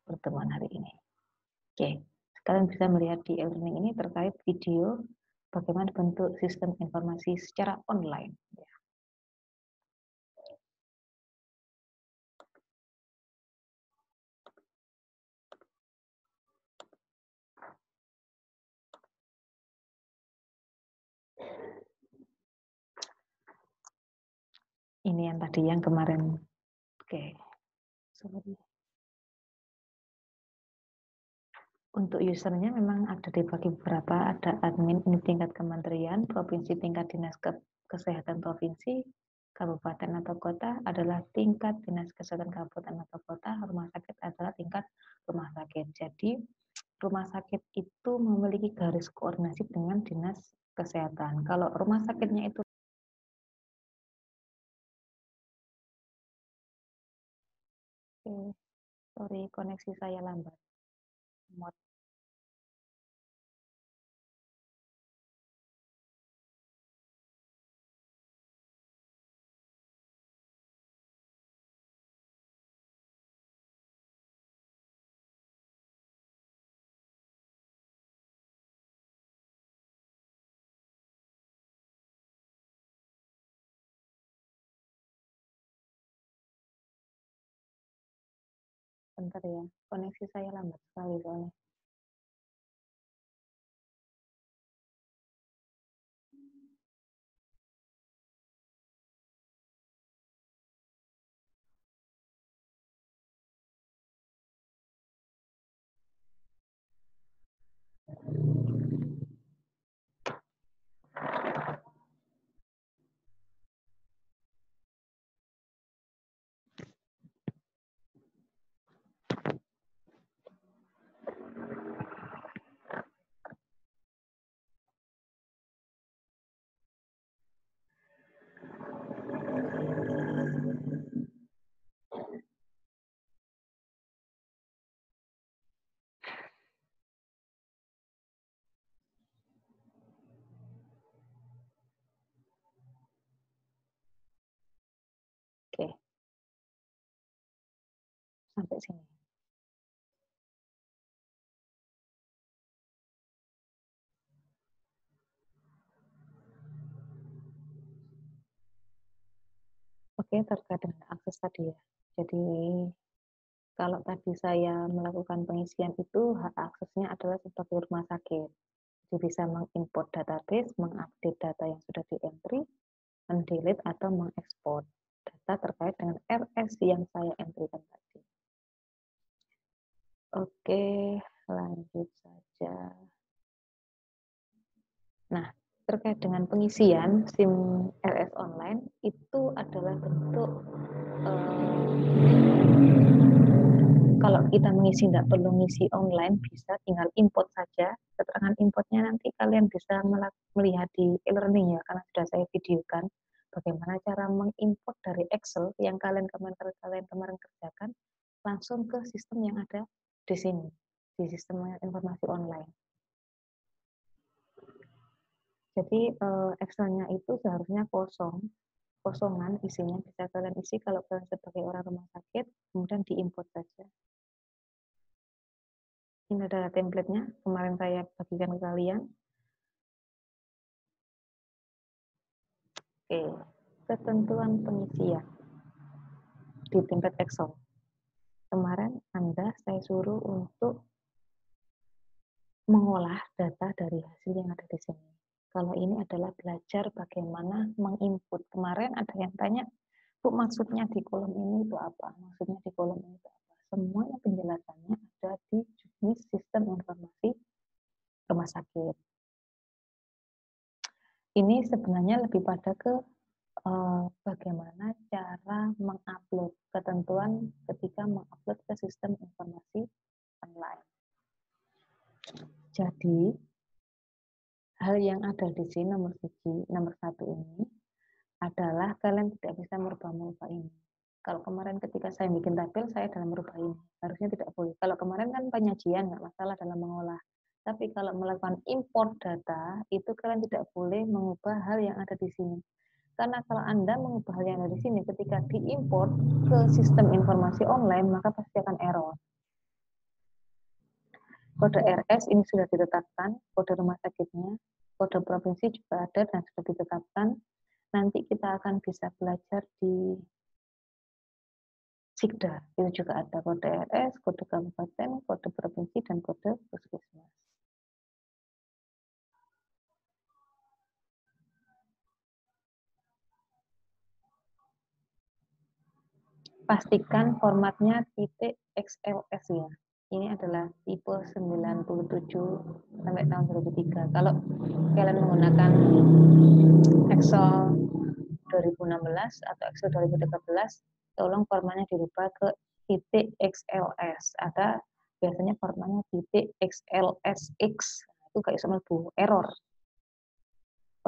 pertemuan hari ini. Oke, kalian bisa melihat di e-learning ini terkait video bagaimana bentuk sistem informasi secara online. Ini yang tadi yang kemarin. Oke, sorry. Untuk usernya memang ada dibagi beberapa, ada admin ini tingkat kementerian, provinsi tingkat dinas kesehatan provinsi, kabupaten atau kota adalah tingkat dinas kesehatan kabupaten atau kota, rumah sakit adalah tingkat rumah sakit. Jadi rumah sakit itu memiliki garis koordinasi dengan dinas kesehatan. Kalau rumah sakitnya itu sorry, koneksi saya lambat. Bentar ya, koneksi saya lambat sekali soalnya. Oke, sampai sini. Oke, terkait dengan akses tadi ya. Jadi kalau tadi saya melakukan pengisian itu hak aksesnya adalah sebagai rumah sakit. Jadi bisa mengimport database, mengupdate data yang sudah di-entry, mendelete atau mengekspor data terkait dengan RS yang saya entrykan tadi. Oke, lanjut saja. Nah, terkait dengan pengisian SIM RS online itu adalah bentuk kalau kita mengisi tidak perlu ngisi online, bisa tinggal import saja. Keterangan importnya nanti kalian bisa melihat di e-learning ya, karena sudah saya videokan bagaimana cara mengimport dari Excel yang kalian kemarin kerjakan langsung ke sistem yang ada di sini, di sistem informasi online. Jadi Excel-nya itu seharusnya kosongan isinya bisa kalian isi kalau kalian sebagai orang rumah sakit, kemudian diimport saja. Ini adalah template-nya, kemarin saya bagikan ke kalian. Oke, ketentuan pengisian di template Excel. Kemarin saya suruh untuk mengolah data dari hasil yang ada di sini. Kalau ini adalah belajar bagaimana menginput. Kemarin ada yang tanya, Bu, maksudnya di kolom ini itu apa? Maksudnya di kolom ini itu apa? Semuanya penjelasannya ada di jenis sistem informasi rumah sakit. Ini sebenarnya lebih pada ke bagaimana cara mengupload ketentuan ketika mengupload ke sistem informasi online. Jadi, hal yang ada di sini nomor satu ini adalah kalian tidak bisa merubah ini. Kalau kemarin ketika saya bikin tabel, saya dalam merubah ini. Harusnya tidak boleh. Kalau kemarin kan penyajian, nggak masalah dalam mengolah. Tapi kalau melakukan import data, itu kalian tidak boleh mengubah hal yang ada di sini. Karena kalau Anda mengubah hal yang ada di sini, ketika diimport ke sistem informasi online, maka pasti akan error. Kode RS ini sudah ditetapkan, kode rumah sakitnya, kode provinsi juga ada dan sudah ditetapkan. Nanti kita akan bisa belajar di Sikda, itu juga ada kode RS, kode kabupaten, kode provinsi, dan kode puskesmas. Pastikan formatnya .xls ya. Ini adalah tipe 97 sampai tahun 2003. Kalau kalian menggunakan Excel 2016 atau Excel 2013, tolong formatnya dirubah ke .xls. Ada biasanya formatnya .xlsx. Itu kayak sama bu error.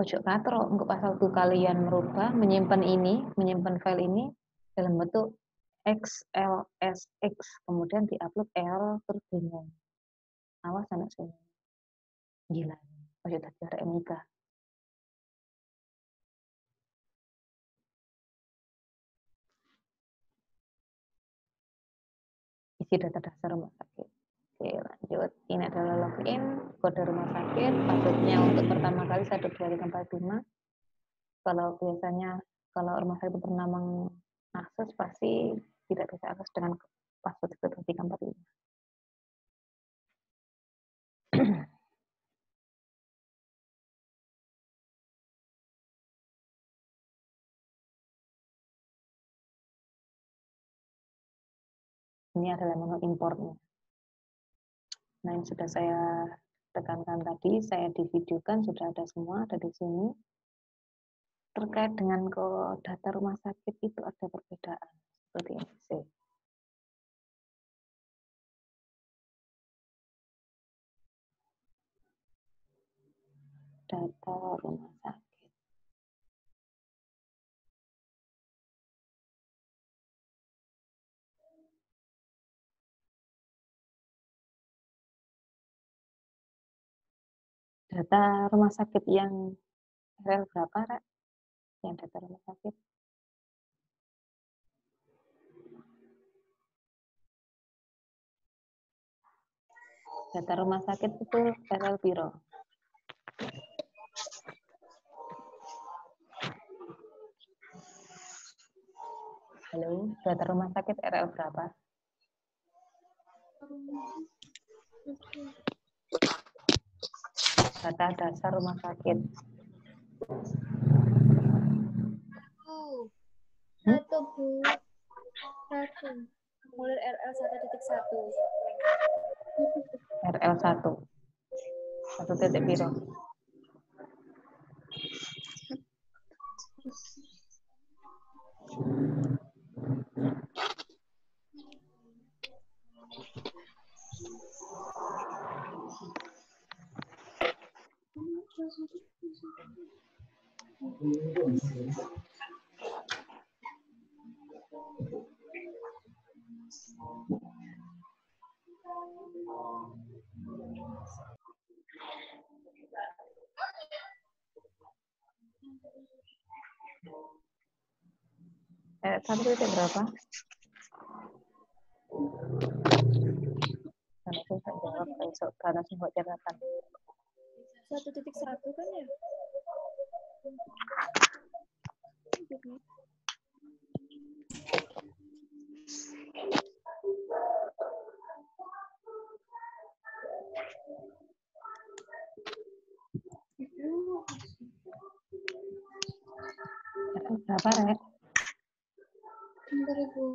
Ojo katro, untuk pas waktu kalian merubah, menyimpan file ini dalam bentuk XLSX, kemudian diupload error terus bingung. Awas anak sini. Gila. Ojo tadi ada MIK. Isi data dasar rumah sakit. Oke, lanjut. Ini adalah login, kode rumah sakit. Passwordnya untuk pertama kali 12345. Kalau biasanya kalau rumah sakit pernah mengakses pasti tidak bisa akses dengan password 12345. Ini adalah menu importnya. Nah, yang sudah saya tekankan tadi, saya di videokan, sudah ada semua, ada di sini. Terkait dengan data rumah sakit itu ada perbedaan. Seperti ini. Data rumah sakit. Data rumah sakit yang rel berapa, Rek? Yang data rumah sakit? Data rumah sakit itu rel piro? Halo, data rumah sakit RL berapa? Data dasar rumah sakit. Satu, Bu. Satu. Mulai RL 1.1. RL 1. 1 titik piro? Satu titik berapa? Karena saya jawab besok karena sempat catatan. 1.1 kan ya? Berapa, Rek? Bentar, Ibu.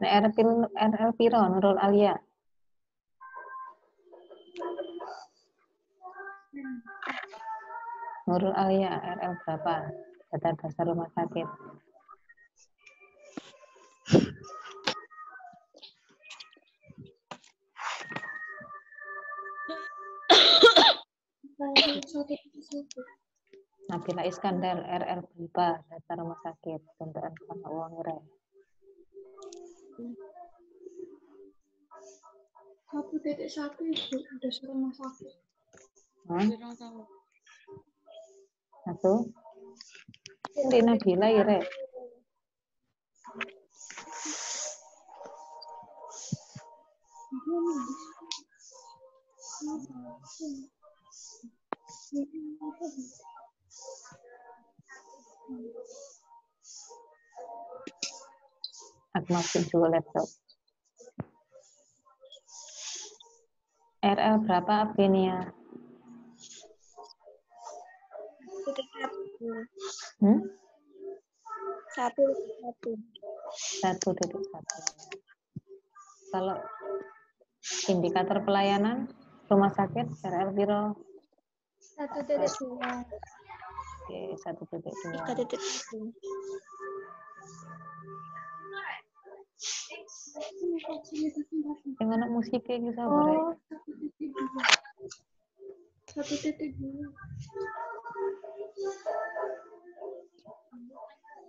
RL piro Nurul Alia? Nurul Alia RL berapa? Data dasar rumah sakit. Nabila Iskandar RL berapa? Data rumah sakit. Tentuan sama uang rek. 1.1 Ibu, dasar rumah sakit. Satu Di Nabila ya, Rek. Aku masukin dulu laptop. RL berapa Abenia? Hmm? 1.1. Kalau indikator pelayanan rumah sakit RL Biro 1.2. Oke, 1.2. 3.1. Yang mana musiknya gitu apa, Rek? Oh, 1.2.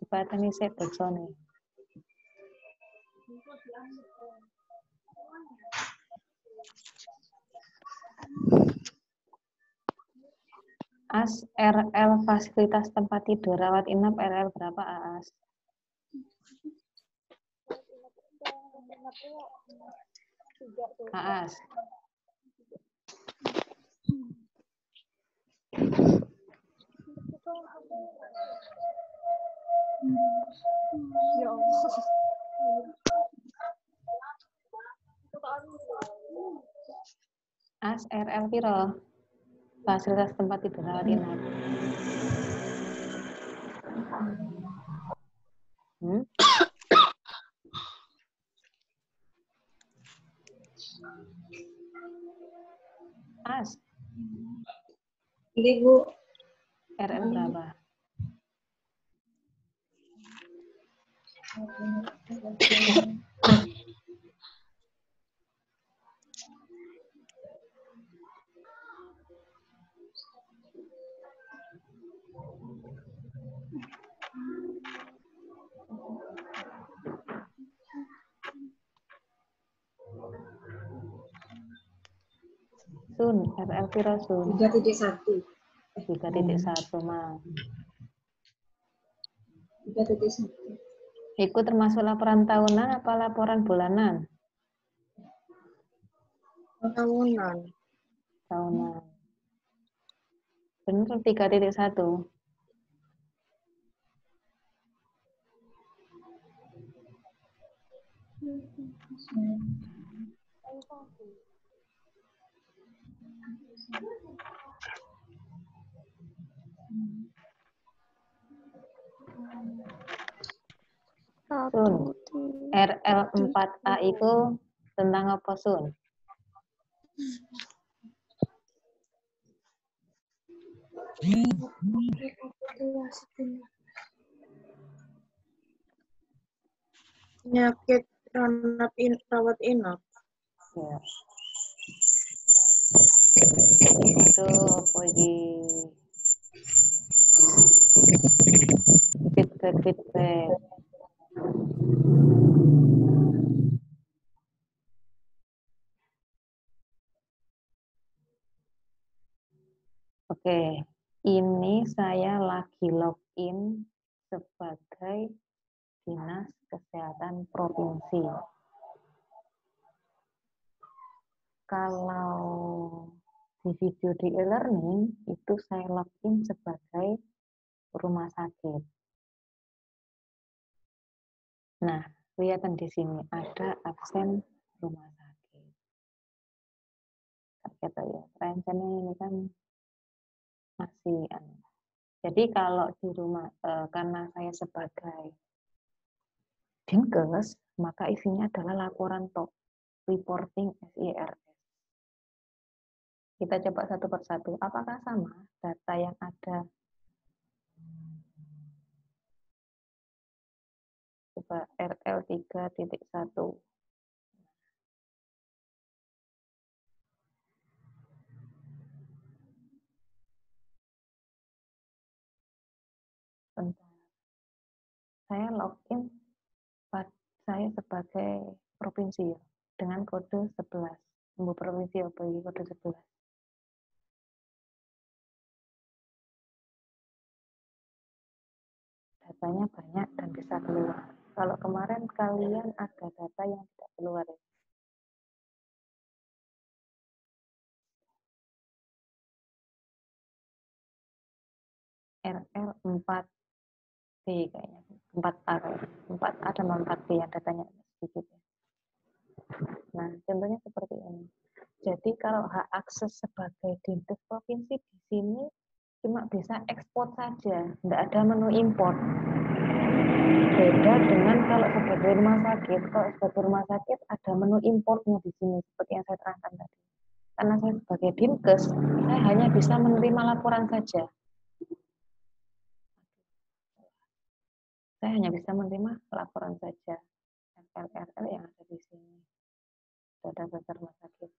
Cepatan nih saya backsound. AS RL fasilitas tempat tidur rawat inap RL berapa AAS? AAS. Ya Allah. AS RL piro? Fasilitas tempat tidur rawat inap. Hmm? AS Ini Bu. RL berapa? Sun, RL piro Sun? 3.1. 3.1 mah. 3.1. Itu termasuk laporan tahunan apa laporan bulanan? Tahunan. Tahunan. Benar 3.1. Sun, RL 4A itu tentang apa Sun? Penyakit rawat inap. Ya. Aduh, apa ini? Feedback. Oke, ini saya lagi login sebagai Dinas Kesehatan Provinsi. Kalau di video di e-learning itu saya login sebagai rumah sakit. Nah, kelihatan di sini ada absen rumah sakit. Kata ya, rencananya ini kan masih jadi kalau di rumah karena saya sebagai Dinkes, maka isinya adalah laporan TOP, reporting SIRS. Kita coba satu persatu. Apakah sama data yang ada? Coba RL 3.1. Bentar. Saya login saya sebagai provinsi ya, dengan kode 11. Membuat provinsi apa ini kode 11? datanya banyak dan bisa keluar. Kalau kemarin kalian ada data yang tidak keluar ya? RL 4B kayaknya, 4A kayaknya. 4A dan 4B yang datanya sedikit ya. Nah, contohnya seperti ini. Jadi kalau hak akses sebagai dinkes provinsi di sini cuma bisa ekspor saja, tidak ada menu import. Beda dengan kalau sebagai rumah sakit. Kalau sebagai rumah sakit ada menu importnya di sini, seperti yang saya terangkan tadi. Karena saya sebagai dinkes, saya hanya bisa menerima laporan saja. Saya hanya bisa menerima laporan saja. RL yang ada di sini. Data rumah sakit.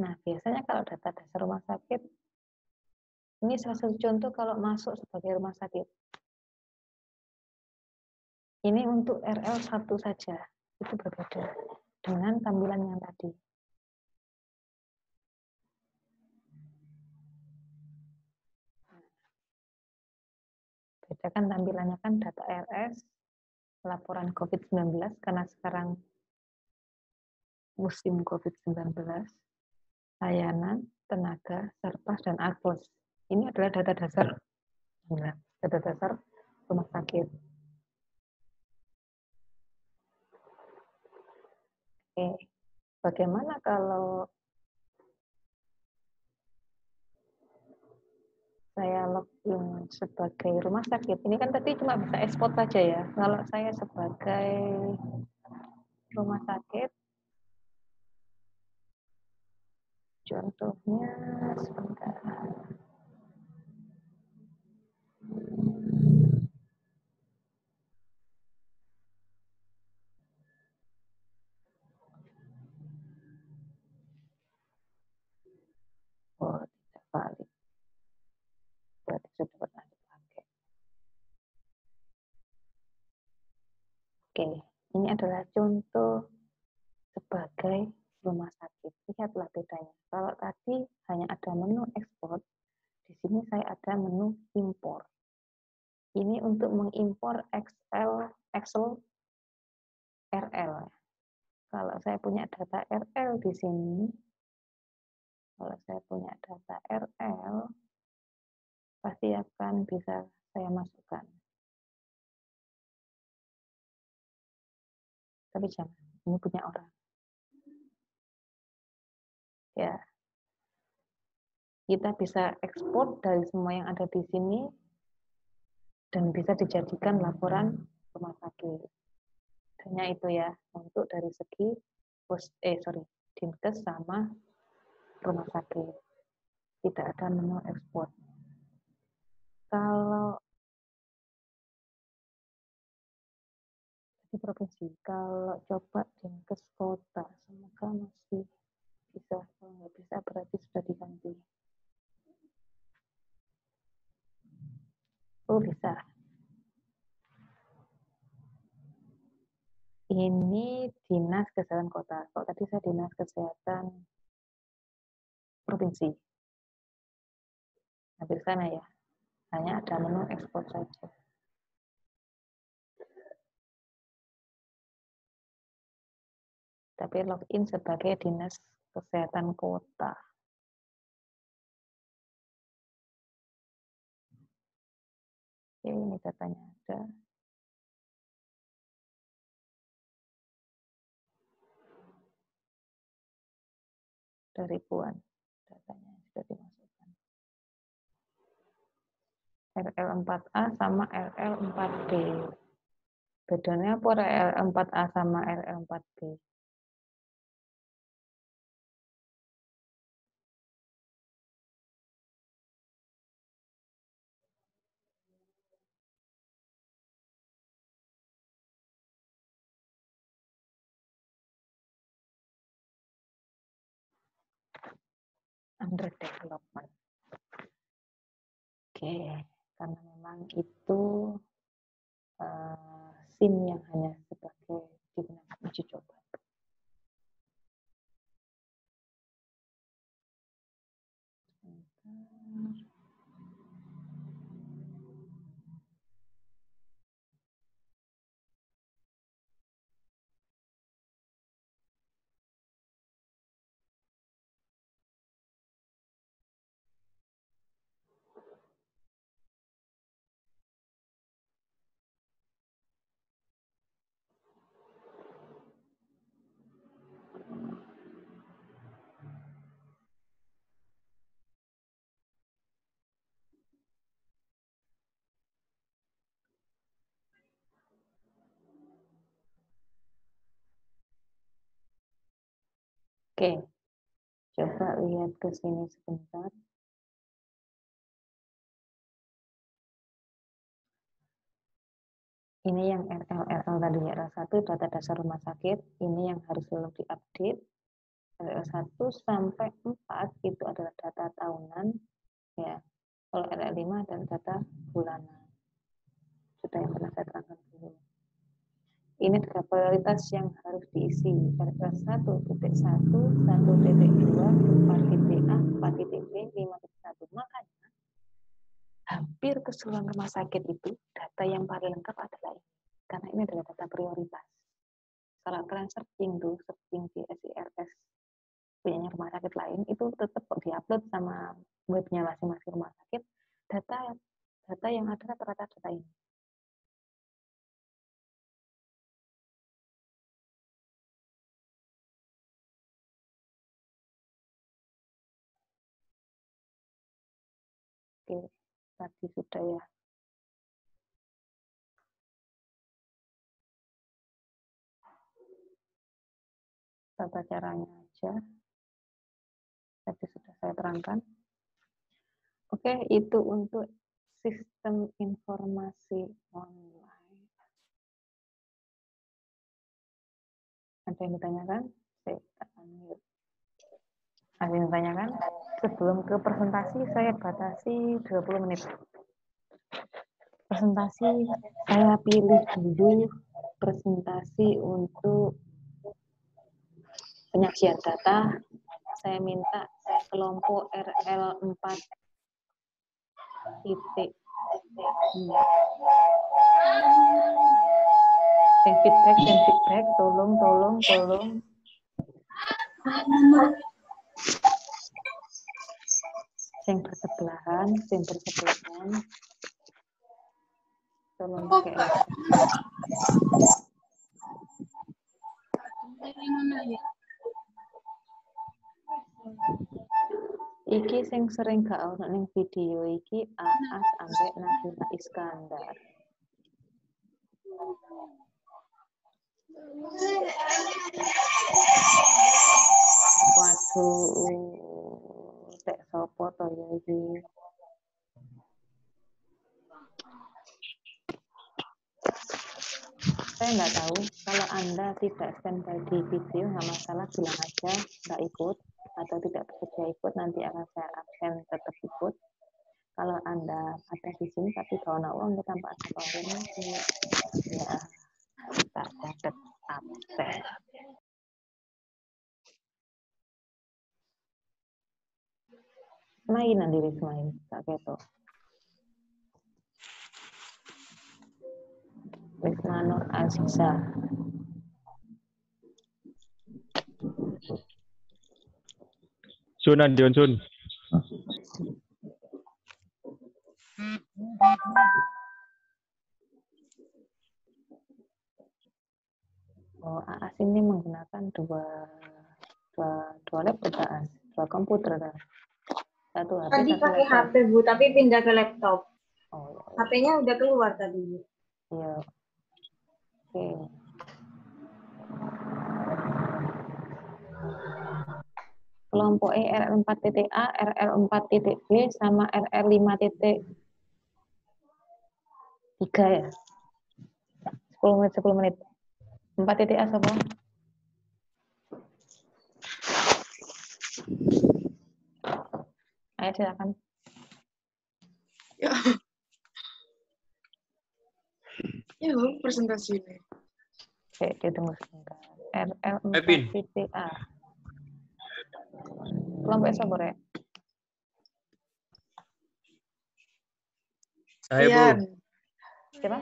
Nah, biasanya kalau data dasar rumah sakit, ini salah satu contoh kalau masuk sebagai rumah sakit. Ini untuk RL1 saja, itu berbeda dengan tampilan yang tadi. Bedakan tampilannya kan data RS, laporan COVID-19, karena sekarang musim COVID-19, layanan, tenaga, serpas, dan akpos. Ini adalah data dasar rumah sakit. Oke, bagaimana kalau saya login sebagai rumah sakit? Ini kan tadi cuma bisa ekspor saja ya. Kalau saya sebagai rumah sakit, contohnya sebentar. Oh, tidak valid. Berarti sudah pernah dipakai. Oke, ini adalah contoh sebagai rumah sakit. Lihatlah bedanya. Kalau tadi hanya ada menu ekspor, di sini saya ada menu impor. Ini untuk mengimpor Excel RL. Kalau saya punya data RL di sini, pasti akan bisa saya masukkan. Tapi jangan, ini punya orang. Ya, kita bisa ekspor dari semua yang ada di sini dan bisa dijadikan laporan rumah sakit. Hanya itu ya, untuk dari segi dinkes sama rumah sakit. Tidak ada menu ekspor. Kalau di provinsi, kalau coba dinkes kota, semoga masih bisa. Kalau nggak bisa berarti sudah diganti. Oh, bisa. Ini dinas kesehatan kota. Kalau tadi saya dinas kesehatan provinsi. Hampir sana ya. Hanya ada menu ekspor saja. Tapi login sebagai dinas kesehatan kota. Oke, ini datanya ada. Ada ribuan datanya sudah dimasukkan. RL4A sama RL4B. Bedanya apa RL4A sama RL4B? Under development. Oke, karena memang itu SIM yang hanya sebagai digunakan uji coba. Oke, coba lihat ke sini sebentar. Ini yang RL tadi, RL1 data dasar rumah sakit, ini yang harus selalu diupdate. RL1 sampai 4 itu adalah data tahunan, ya. Kalau RL5 adalah data bulanan. Sudah yang pernah saya terangkan dulu. Ini adalah prioritas yang harus diisi. RL 1.1, 1.2, 4.A, 4.B, 5.1. Makanya hampir keseluruhan rumah sakit itu data yang paling lengkap adalah ini. Karena ini adalah data prioritas. Kalau kalian searching di SIRS punya rumah sakit lain, itu tetap diupload sama webnya masing-masing rumah sakit. Data yang ada rata-rata data ini. Oke, tadi sudah ya. Tata caranya aja. Tadi sudah saya terangkan. Oke, itu untuk sistem informasi online. Ada yang ditanyakan? Saya unmute. Ada yang ditanyakan? Sebelum ke presentasi, saya batasi 20 menit. Presentasi, saya pilih dulu presentasi untuk penyajian data. Saya minta kelompok RL4 titik. Feedback, tolong. Yang bersebelahan, tolong pakai iki sing sering gak ono ning video iki Aas ambek Nabila Iskandar. Waduh, tek sopo to ya iki? Saya nggak tahu. Kalau Anda tidak standby di video, nggak masalah, bilang aja nggak ikut atau tidak bersedia ikut, nanti akan saya absen tetap ikut. Kalau Anda ada di sini tapi gak ada uang, tanpa ada konfirmasi, ya tak dapat absen. Main nanti main, tak keto. Risma Nur Aziza. Sunan Johnson. Oh, AAS ini menggunakan dua laptop, dua komputer. Satu HP, Tadi satu pakai laptop. HP, Bu, tapi pindah ke laptop. Oh, ya. HP-nya udah keluar tadi, Bu. Iya. Oke. Kelompok RL4.A, RL4.B, sama RL5.3 ya. 10 menit. 4.A siapa? Ayo silakan. Ya, presentasi ini. Oke, ditunggu sebentar. RL4 Epin. PTA. Kelompok sabar ya? Saya, Rian. Bu. Siapa?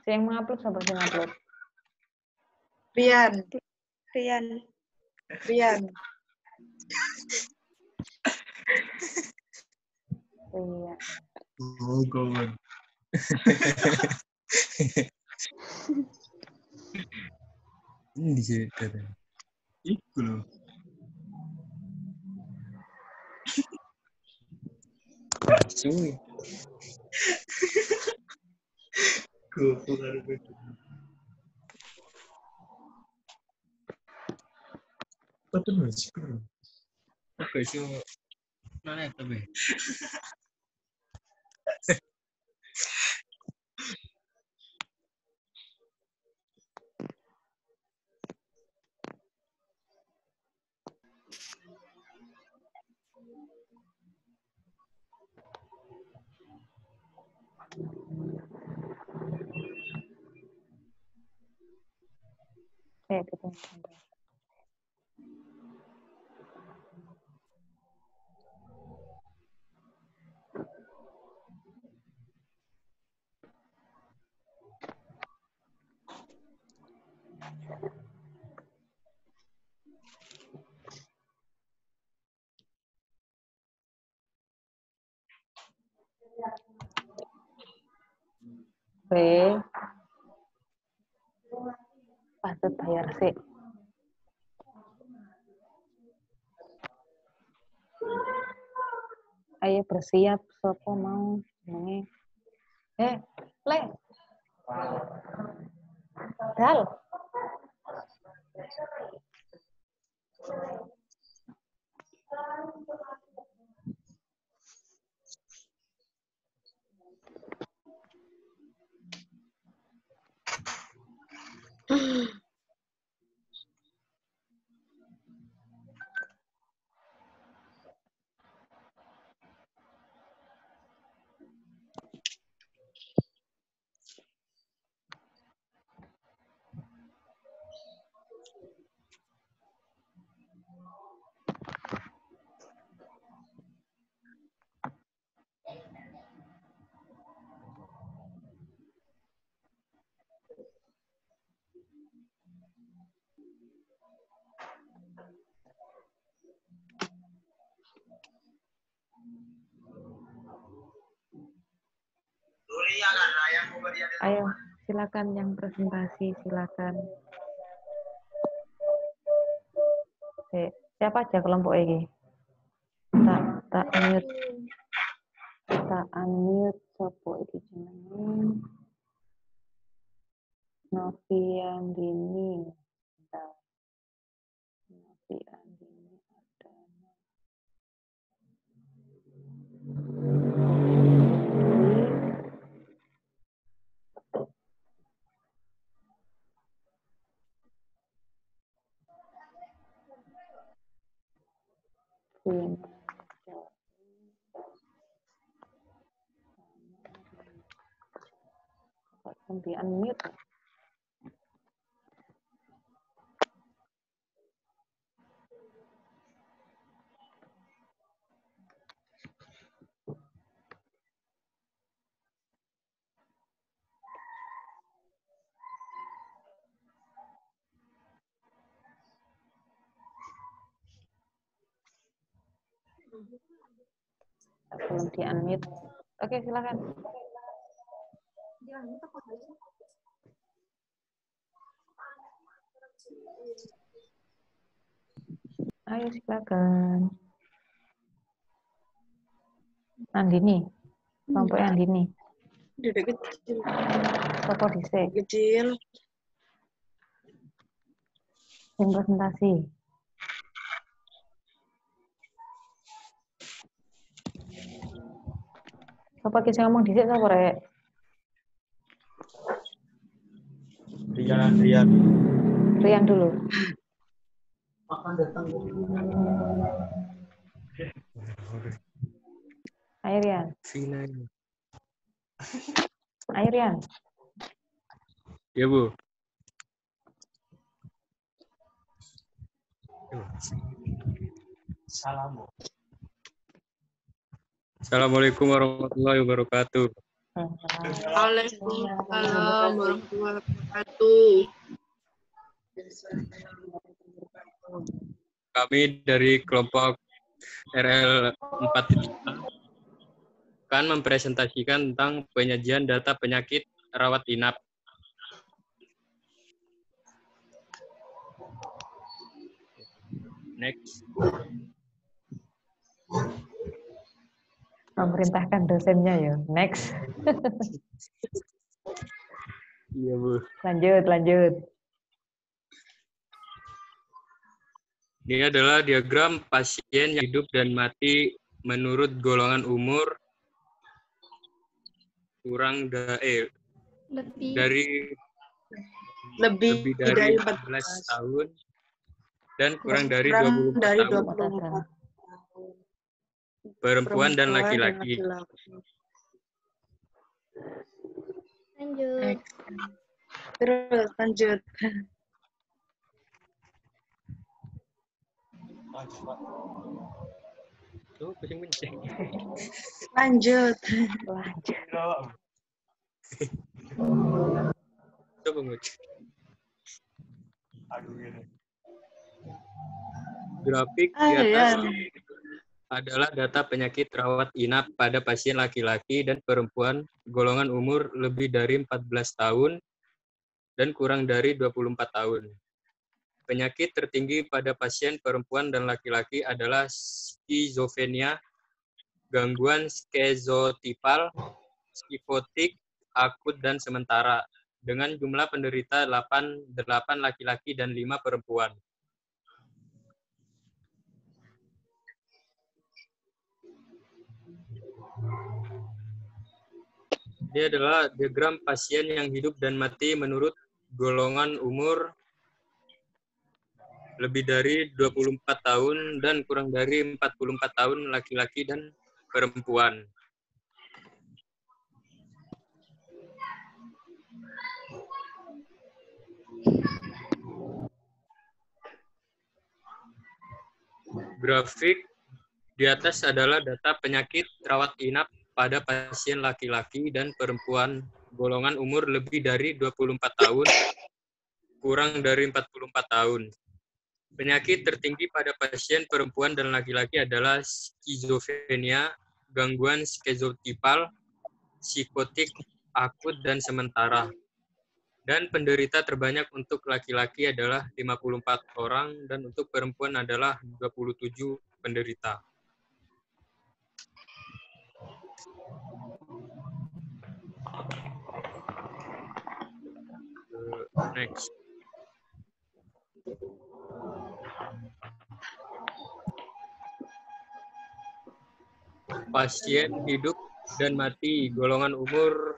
Yang mengupload sabar yang mengupload. Rian. Rian. Rian. Iya. Oh, God. Ini diceritakan. Itu loh. Suwi. Goblok harus begitu. Betul sih, bro. Oke, sih. Mana tapi? Ditunggu sebentar. Oke. Patut bayar sih. Ayo bersiap, sopo mau jenenge. Le. Dal. Ayo, silakan yang presentasi, silakan. Siapa aja kelompok ini? Tak unmute sopo iki jenenge. Noviandini. Noviandini ada. Di unmute. Belum di unmute. Oke, silakan. Ayo silakan. Andini, kelompok Andini. Udah kecil. Sopo dhisik. Kecil. Yang presentasi. Sopo ki sing ngomong dhisik sapa rek? Rian dulu. Akan datang. Ayo Rian. Finanya. Ayo Rian. Ya, Bu. Salam. Assalamualaikum warahmatullahi wabarakatuh. Waalaikumsalam warahmatullahi wabarakatuh. Kami dari kelompok RL 4 akan mempresentasikan tentang penyajian data penyakit rawat inap. Next. Memerintahkan dosennya ya. Next. Iya, Bu. Lanjut. Ini adalah diagram pasien yang hidup dan mati menurut golongan umur dari lebih dari 14 tahun dan kurang dari 24 tahun, 24 perempuan dan laki-laki. Lanjut. Terus lanjut. Tuh, pusing menceng. Lanjut. Coba ngucap. Grafik di atas adalah data penyakit rawat inap pada pasien laki-laki dan perempuan golongan umur lebih dari 14 tahun dan kurang dari 24 tahun. Penyakit tertinggi pada pasien perempuan dan laki-laki adalah skizofrenia, gangguan skizotipal, psikotik, akut, dan sementara, dengan jumlah penderita 8 laki-laki dan 5 perempuan. Ini adalah diagram pasien yang hidup dan mati menurut golongan umur lebih dari 24 tahun dan kurang dari 44 tahun laki-laki dan perempuan. Grafik di atas adalah data penyakit rawat inap pada pasien laki-laki dan perempuan golongan umur lebih dari 24 tahun, kurang dari 44 tahun. Penyakit tertinggi pada pasien perempuan dan laki-laki adalah skizofrenia, gangguan skizotipal, psikotik, akut, dan sementara. Dan penderita terbanyak untuk laki-laki adalah 54 orang dan untuk perempuan adalah 27 penderita. Next. Pasien hidup dan mati golongan umur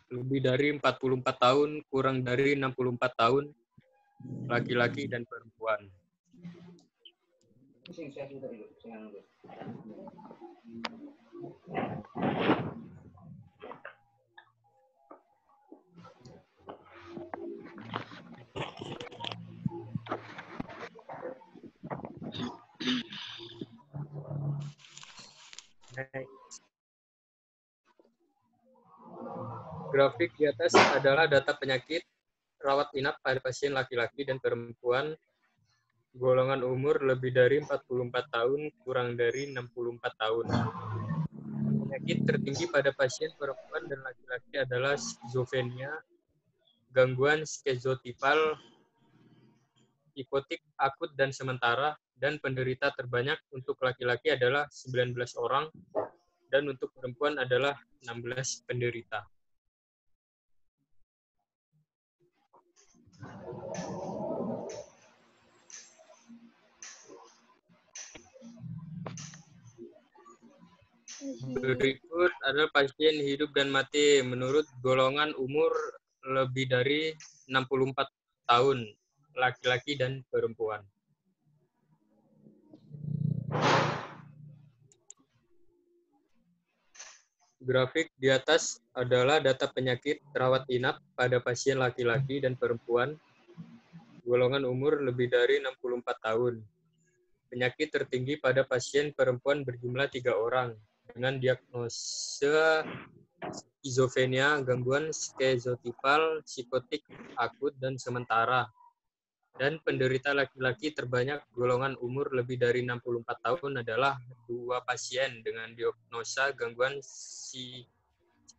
lebih dari 44 tahun, kurang dari 64 tahun, laki-laki dan perempuan. Grafik di atas adalah data penyakit rawat inap pada pasien laki-laki dan perempuan golongan umur lebih dari 44 tahun, kurang dari 64 tahun. Penyakit tertinggi pada pasien perempuan dan laki-laki adalah skizofrenia, gangguan skizotipal, psikotik, akut, dan sementara, dan penderita terbanyak untuk laki-laki adalah 19 orang, dan untuk perempuan adalah 16 penderita. Berikut adalah pasien hidup dan mati menurut golongan umur lebih dari 64 tahun, laki-laki dan perempuan. Grafik di atas adalah data penyakit rawat inap pada pasien laki-laki dan perempuan golongan umur lebih dari 64 tahun. Penyakit tertinggi pada pasien perempuan berjumlah 3 orang dengan diagnosa skizofrenia, gangguan skizotipal, psikotik akut dan sementara. Dan penderita laki-laki terbanyak golongan umur lebih dari 64 tahun adalah 2 pasien dengan diagnosa gangguan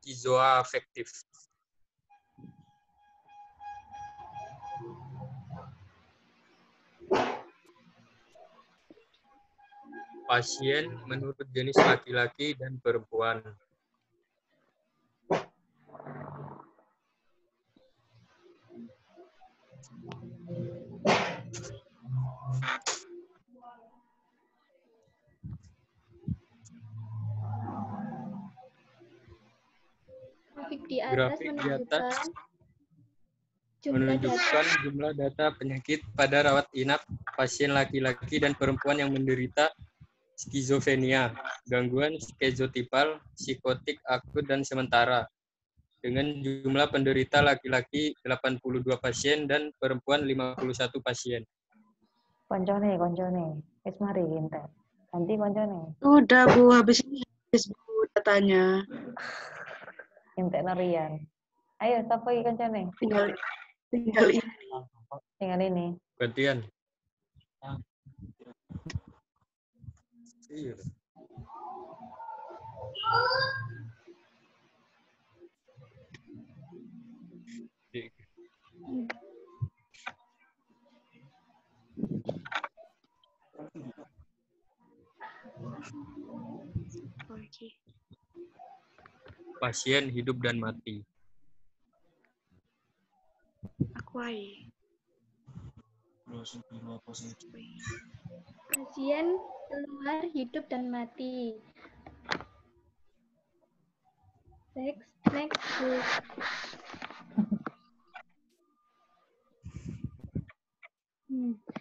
skizoafektif. Pasien menurut jenis laki-laki dan perempuan. Grafik di atas Grafik di atas menunjukkan menunjukkan jumlah data penyakit pada rawat inap pasien laki-laki dan perempuan yang menderita skizofrenia, gangguan skizotipal, psikotik akut dan sementara, dengan jumlah penderita laki-laki 82 pasien dan perempuan 51 pasien. Koncone. Wis mari entek. Ganti koncone. Udah Bu, habis Bu datanya. Entek Norian. Ayo, sapa iki koncone? Tinggal ini. Tinggal ini. Gantian. Iya. Oke. Pasien hidup dan mati. Aku aja. pasien keluar hidup dan mati. Next.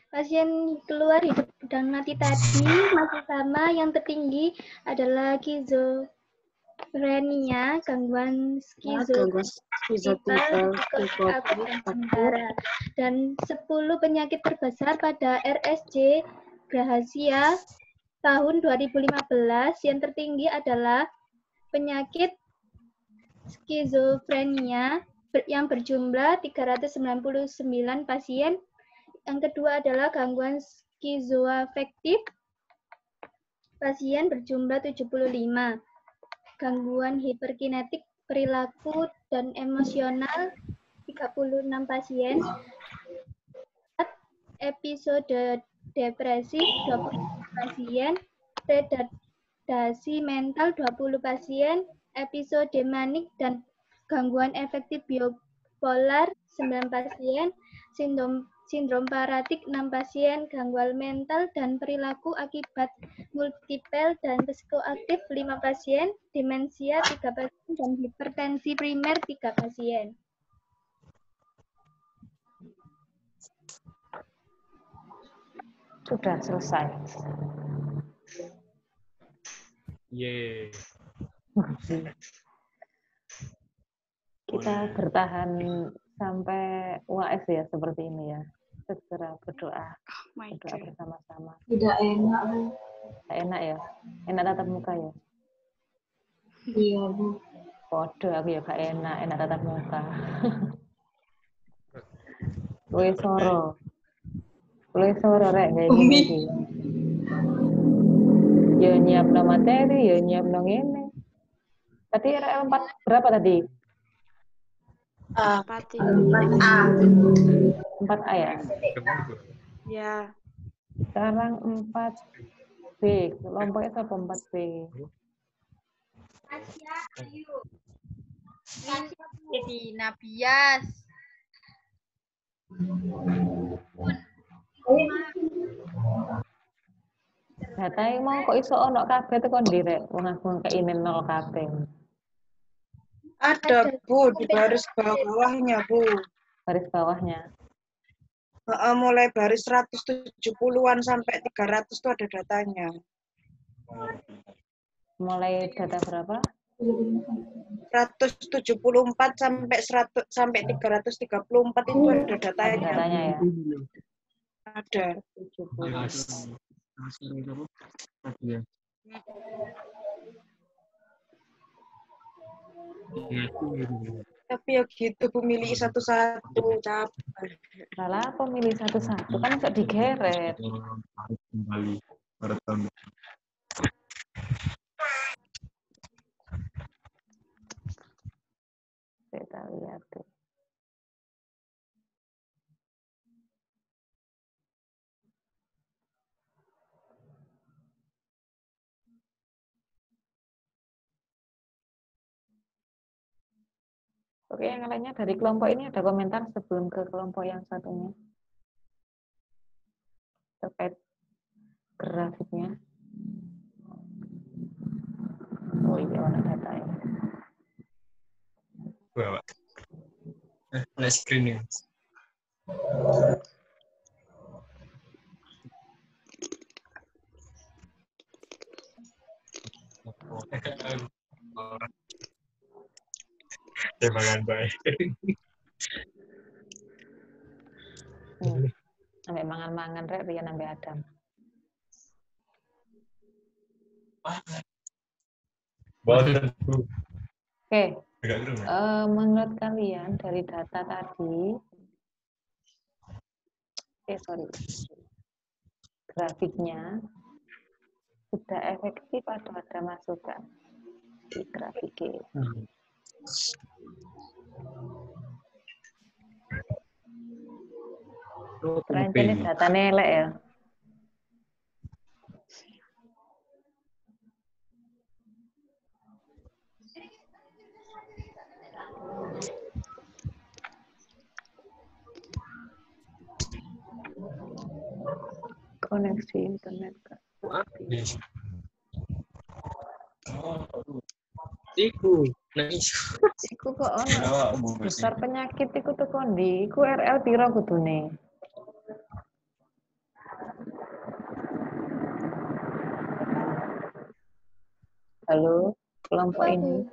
Pasien keluar hidup dan mati tadi masih sama, yang tertinggi adalah skizofrenia, gangguan skizotipal, dan 10 penyakit terbesar pada RSJ Grahasia tahun 2015. Yang tertinggi adalah penyakit skizofrenia yang berjumlah 399 pasien. Yang kedua adalah gangguan skizoafektif, pasien berjumlah 75. Gangguan hiperkinetik, perilaku, dan emosional, 36 pasien. Episode depresi, 20 pasien. Retardasi mental, 20 pasien. Episode manik dan gangguan efektif bipolar, 9 pasien. Sindrom paratik, 6 pasien, gangguan mental dan perilaku akibat multiple dan psikoaktif, 5 pasien, demensia, 3 pasien, dan hipertensi primer, 3 pasien. Sudah selesai. Yeay. Kita bertahan sampai UAS ya, seperti ini ya. Segera berdoa. My Berdoa God. bersama-sama. Tidak enak, Bu. Enak ya? Enak tatap muka ya? Iya, Bu. Podo aku ya gak enak tatap muka. Luwih soro rek kayak gini iki. Ya nyiapno materi, ya nyiapno ngene. Tadi rek 4 berapa tadi? 4A. 4A ya? Ya. Sekarang 4B. Kelompoknya siapa 4B? Jadi Nabias. Datai mau kok iso ono kabeh tekan direk. Wong aku keine 0 kabeh. Ada Bu, di baris bawahnya Bu. Baris bawahnya. Mulai baris 170-an sampai 300 tuh ada datanya. Mulai data berapa? 174 sampai 100 sampai 334 itu ada datanya. Datanya ya. Ada. 70. Tapi ya gitu, Bu, milih satu-satu. Capek. Salah pemilih satu-satu kan nggak digeret. Kembali pada tahun depan. Kita lihat tuh. Oke, yang lainnya dari kelompok ini ada komentar sebelum ke kelompok yang satunya terkait grafiknya. Oh iya, warna data ya. Bawa. Nah, screening. Tembakan baik. Sampai mangan-mangan rek Rian sampai Adam. Oke. Menurut kalian dari data tadi, grafiknya sudah efektif atau ada masukan di grafiknya? Keren ini datanya elek ya. Koneksi internet kan. Iku, nice. Iku kok ono besar penyakit iku tuh kondi. Iku RL piro kudune? Halo, kelompok ini.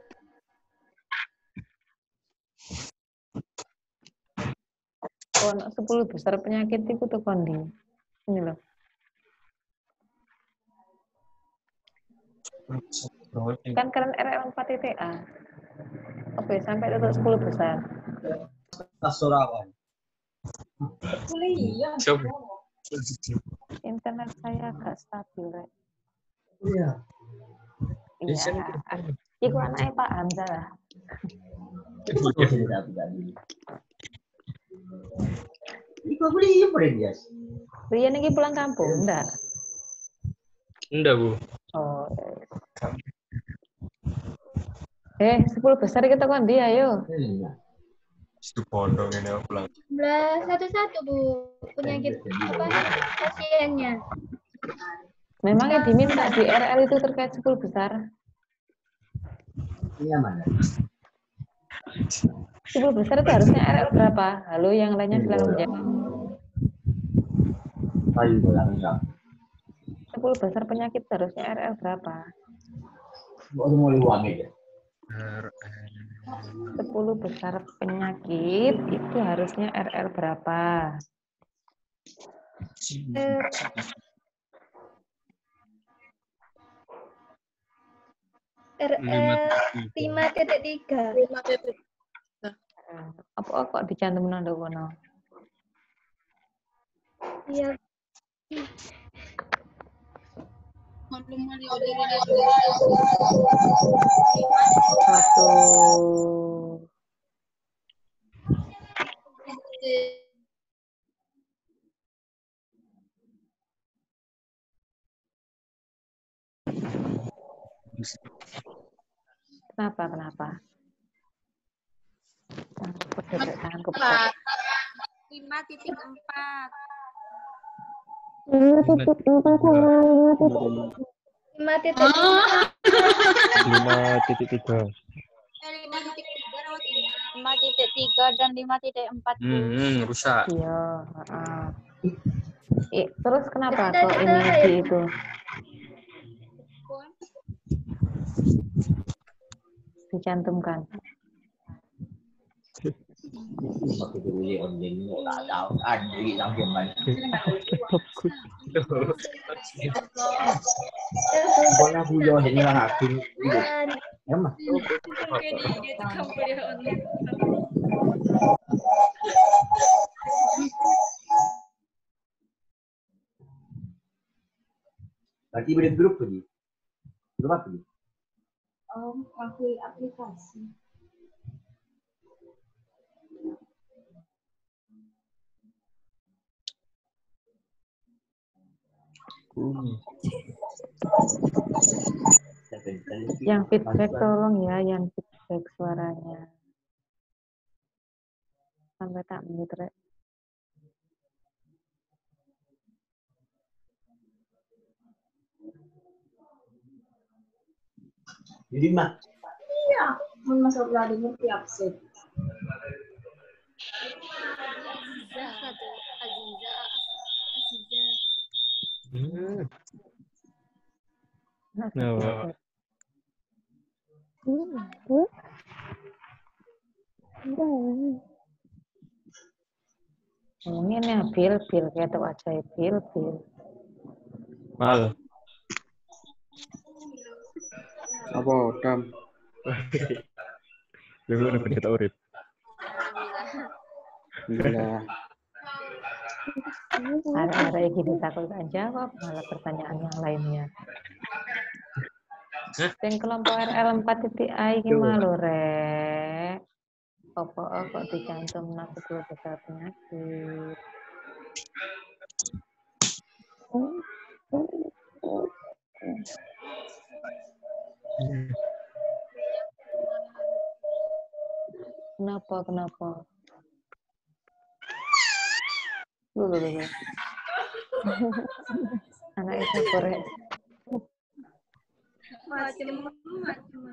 Ono 10 besar penyakit iku tuh kondi. Ini loh. Kan keren RL4.A. Oke, sampai tutup 10 besar. Tasurawan. Coba. Internet saya agak stabil, Rek. Iya. Iya. Iku anaknya Pak Hamzah lah. Ini kok beli ya, Rian ini pulang kampung, enggak? Enggak, Bu. Oh. 10 besar kita kondi ayo. Itu pondok ini aku pulang. Satu-satu, Bu. Penyakit apa pasiennya. Memangnya diminta di RL itu terkait 10 besar? Ini mana? 10 besar itu harusnya RL berapa? Halo, yang lainnya silakan menjawab. Ayo enggak. 10 besar penyakit harusnya RL berapa? Baru mulai uang aja. 10 besar penyakit itu harusnya RL berapa? RL 5.3. Apa kok dicantum nang kono? Iya. Satu. Kenapa? Tanganku pecah. 5.4. 5.3 dan 5.4. Rusak. Iya, terus kenapa kok ini itu? dicantumkan. Waktu itu dia online nggak tahu ada yang gimana. Bola bujo ini orang aktif. Ya mah. Lagi beri grup lagi. Grup apa lagi? Aplikasi. Yang feedback tolong ya, yang feedback suaranya. Sampai tak menit, Rek. Jadi mah. Iya, mau masuk lagi tiap set. Ini ya, Bil kayak tuh aja Bil. Mal. Apa, Dam? Lu udah pencetak urip. Alhamdulillah. Ada yang gini takut gak jawab, malah pertanyaan yang lainnya. Yang kelompok RL4.I ini malu, Rek. Apa kok dicantum nasib besar penyakit. Kenapa? Lu. Anak itu korek. Macam-macam.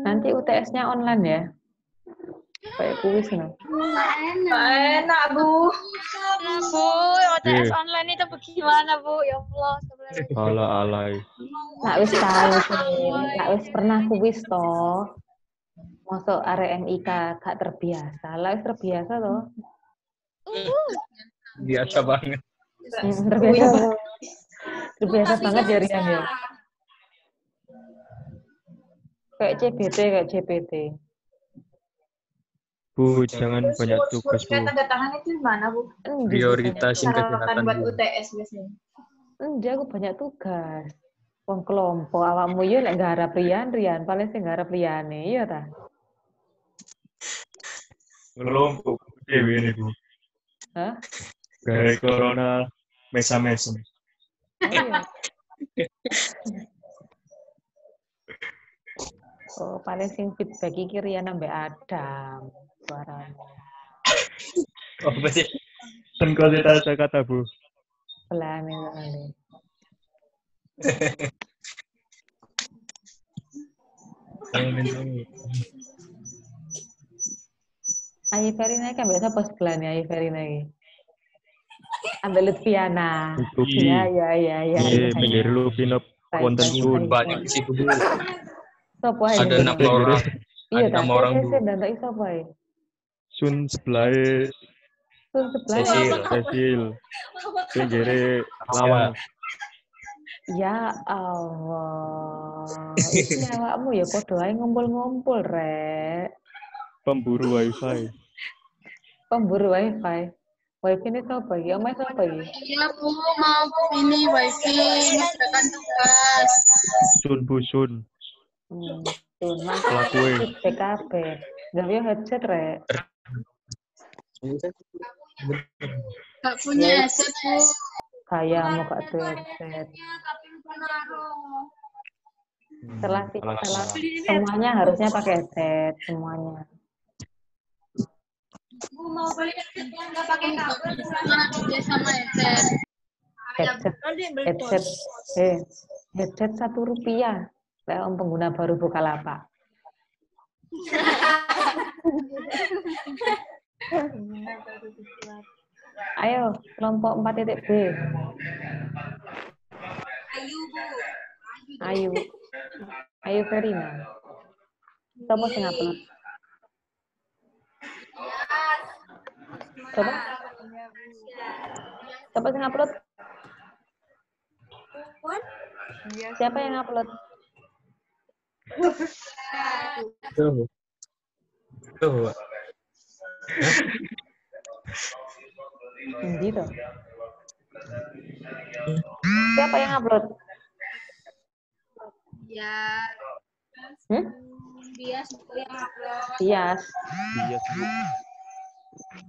Nanti UTS-nya online ya? Kayak kuis no? Enak, Bu. Bu, UTS online itu bagaimana, Bu? Ya Allah, Alay. Nak wis tahu sih, nak wis pernah kuis toh. Masuk RMIK gak terbiasa, lah wis terbiasa toh. Biasa banget. Terbiasa banget ya Rian ya. Kayak CBT. Bu, jangan banyak tugas, Bu. Tanda tangan itu di mana, Bu? Prioritasin kesehatan. Buat UTS biasanya. Aku banyak tugas. Wong kelompok awakmu yo lek nggarap Rian, paling sing nggarap liyane, iya ta? Kelompok dewe ini, Bu. Hah? Gara corona mesa-mesa. Iya. Oh, paling sing feedback iki Rian ambek Adam suaranya. Oh, apa sih? Kan kata Bu. Pelane. Ayi Verina kan biasa pas pelane Ayi Verina iki. Ambil Lutfiana. Iya. Pinggir lu pinop konten sun. Banyak sih, Bu. Sopo ae? Ada 6 orang. Iya, Ada 6 orang, Bu. dan tak iso apa ae? Sun sebelah Cecil. Pinggire lawang. Ya Allah. Iki awakmu ya padha ae ngumpul-ngumpul, Rek. Pemburu wifi. Wifi ini siapa ya? Omah siapa ya? Iya, Bu, mau ini wifi, mengerjakan tugas. Sun. Tuh, Kelakuin. PKP. Gawe headset, Rek. Gak punya headset, Bu. Kayak mau gak tuh headset. Tapi lupa naruh. Setelah semuanya harusnya pakai headset, semuanya. Bu, mau beli headset yang nggak pakai kabel, mana dia sama headset. Headset Rp1. Saya pengguna baru Bukalapak. Ayo, kelompok 4.B. Ayu, Bu. Ayu. Ayu Verina. Siapa sing upload? Coba. Siapa yang upload? Siapa yang upload? Tuh. Tuh. Gitu. Siapa yang upload? Ya. Bias yang upload. Bias. Bias, Bu.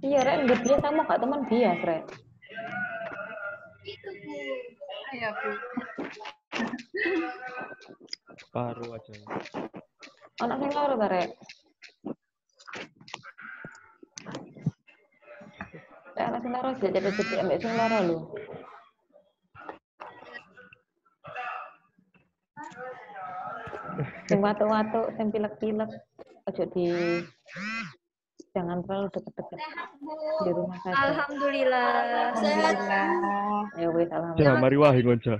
Iya, Rek. Nggak bias kamu gak teman bias, Rek. Itu, Bu. Ayo, Bu. Paruh aja. Anak sing loro ta, Rek? Rek, anak sing loro jadi ambek sing loro lho. Sing watuk-watuk, sing pilek-pilek. Ojo jangan terlalu deket-deket di rumah saja. Alhamdulillah. Alhamdulillah. Ya wis, Ja, alhamdulillah. mari wae ngonja.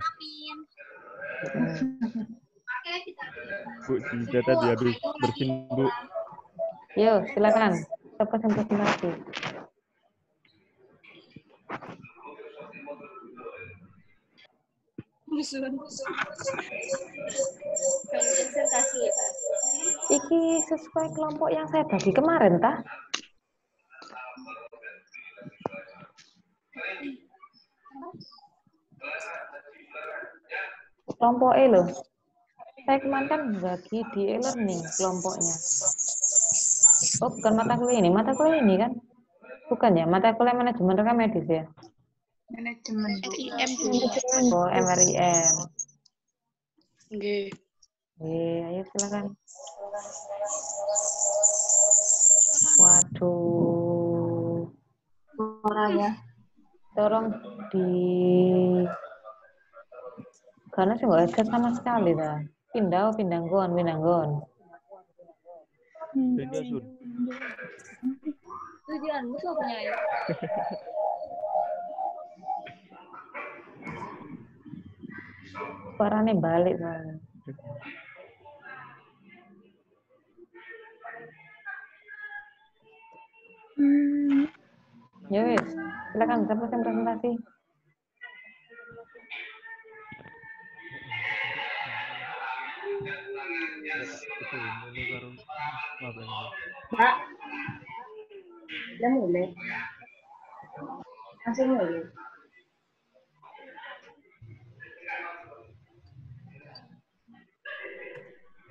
Oke, kita. Bu, data dia habis bersin, Bu. Yo, silakan. Siapa yang presentasi? Presentasi. Iki sesuai kelompok yang saya bagi kemarin, tah? Kelompok E loh. Saya kemarin kan bagi di e-learning kelompoknya. Oh, bukan mata kuliah ini. Mata kuliah ini kan? Bukan ya? Mata kuliah manajemen rekam medis ya? Manajemen. Oh, MRIM. Nggih. Ayo silakan. Waduh. Suaranya. Tolong di... Karena sih nggak ada sama sekali dah. Pindanggon. Beda, Sun. Tujuanmu tuh punya ya? Suaranya balik soalnya. Ya wis, silakan siapa yang presentasi? Mbak. Udah mulai. Langsung mulai.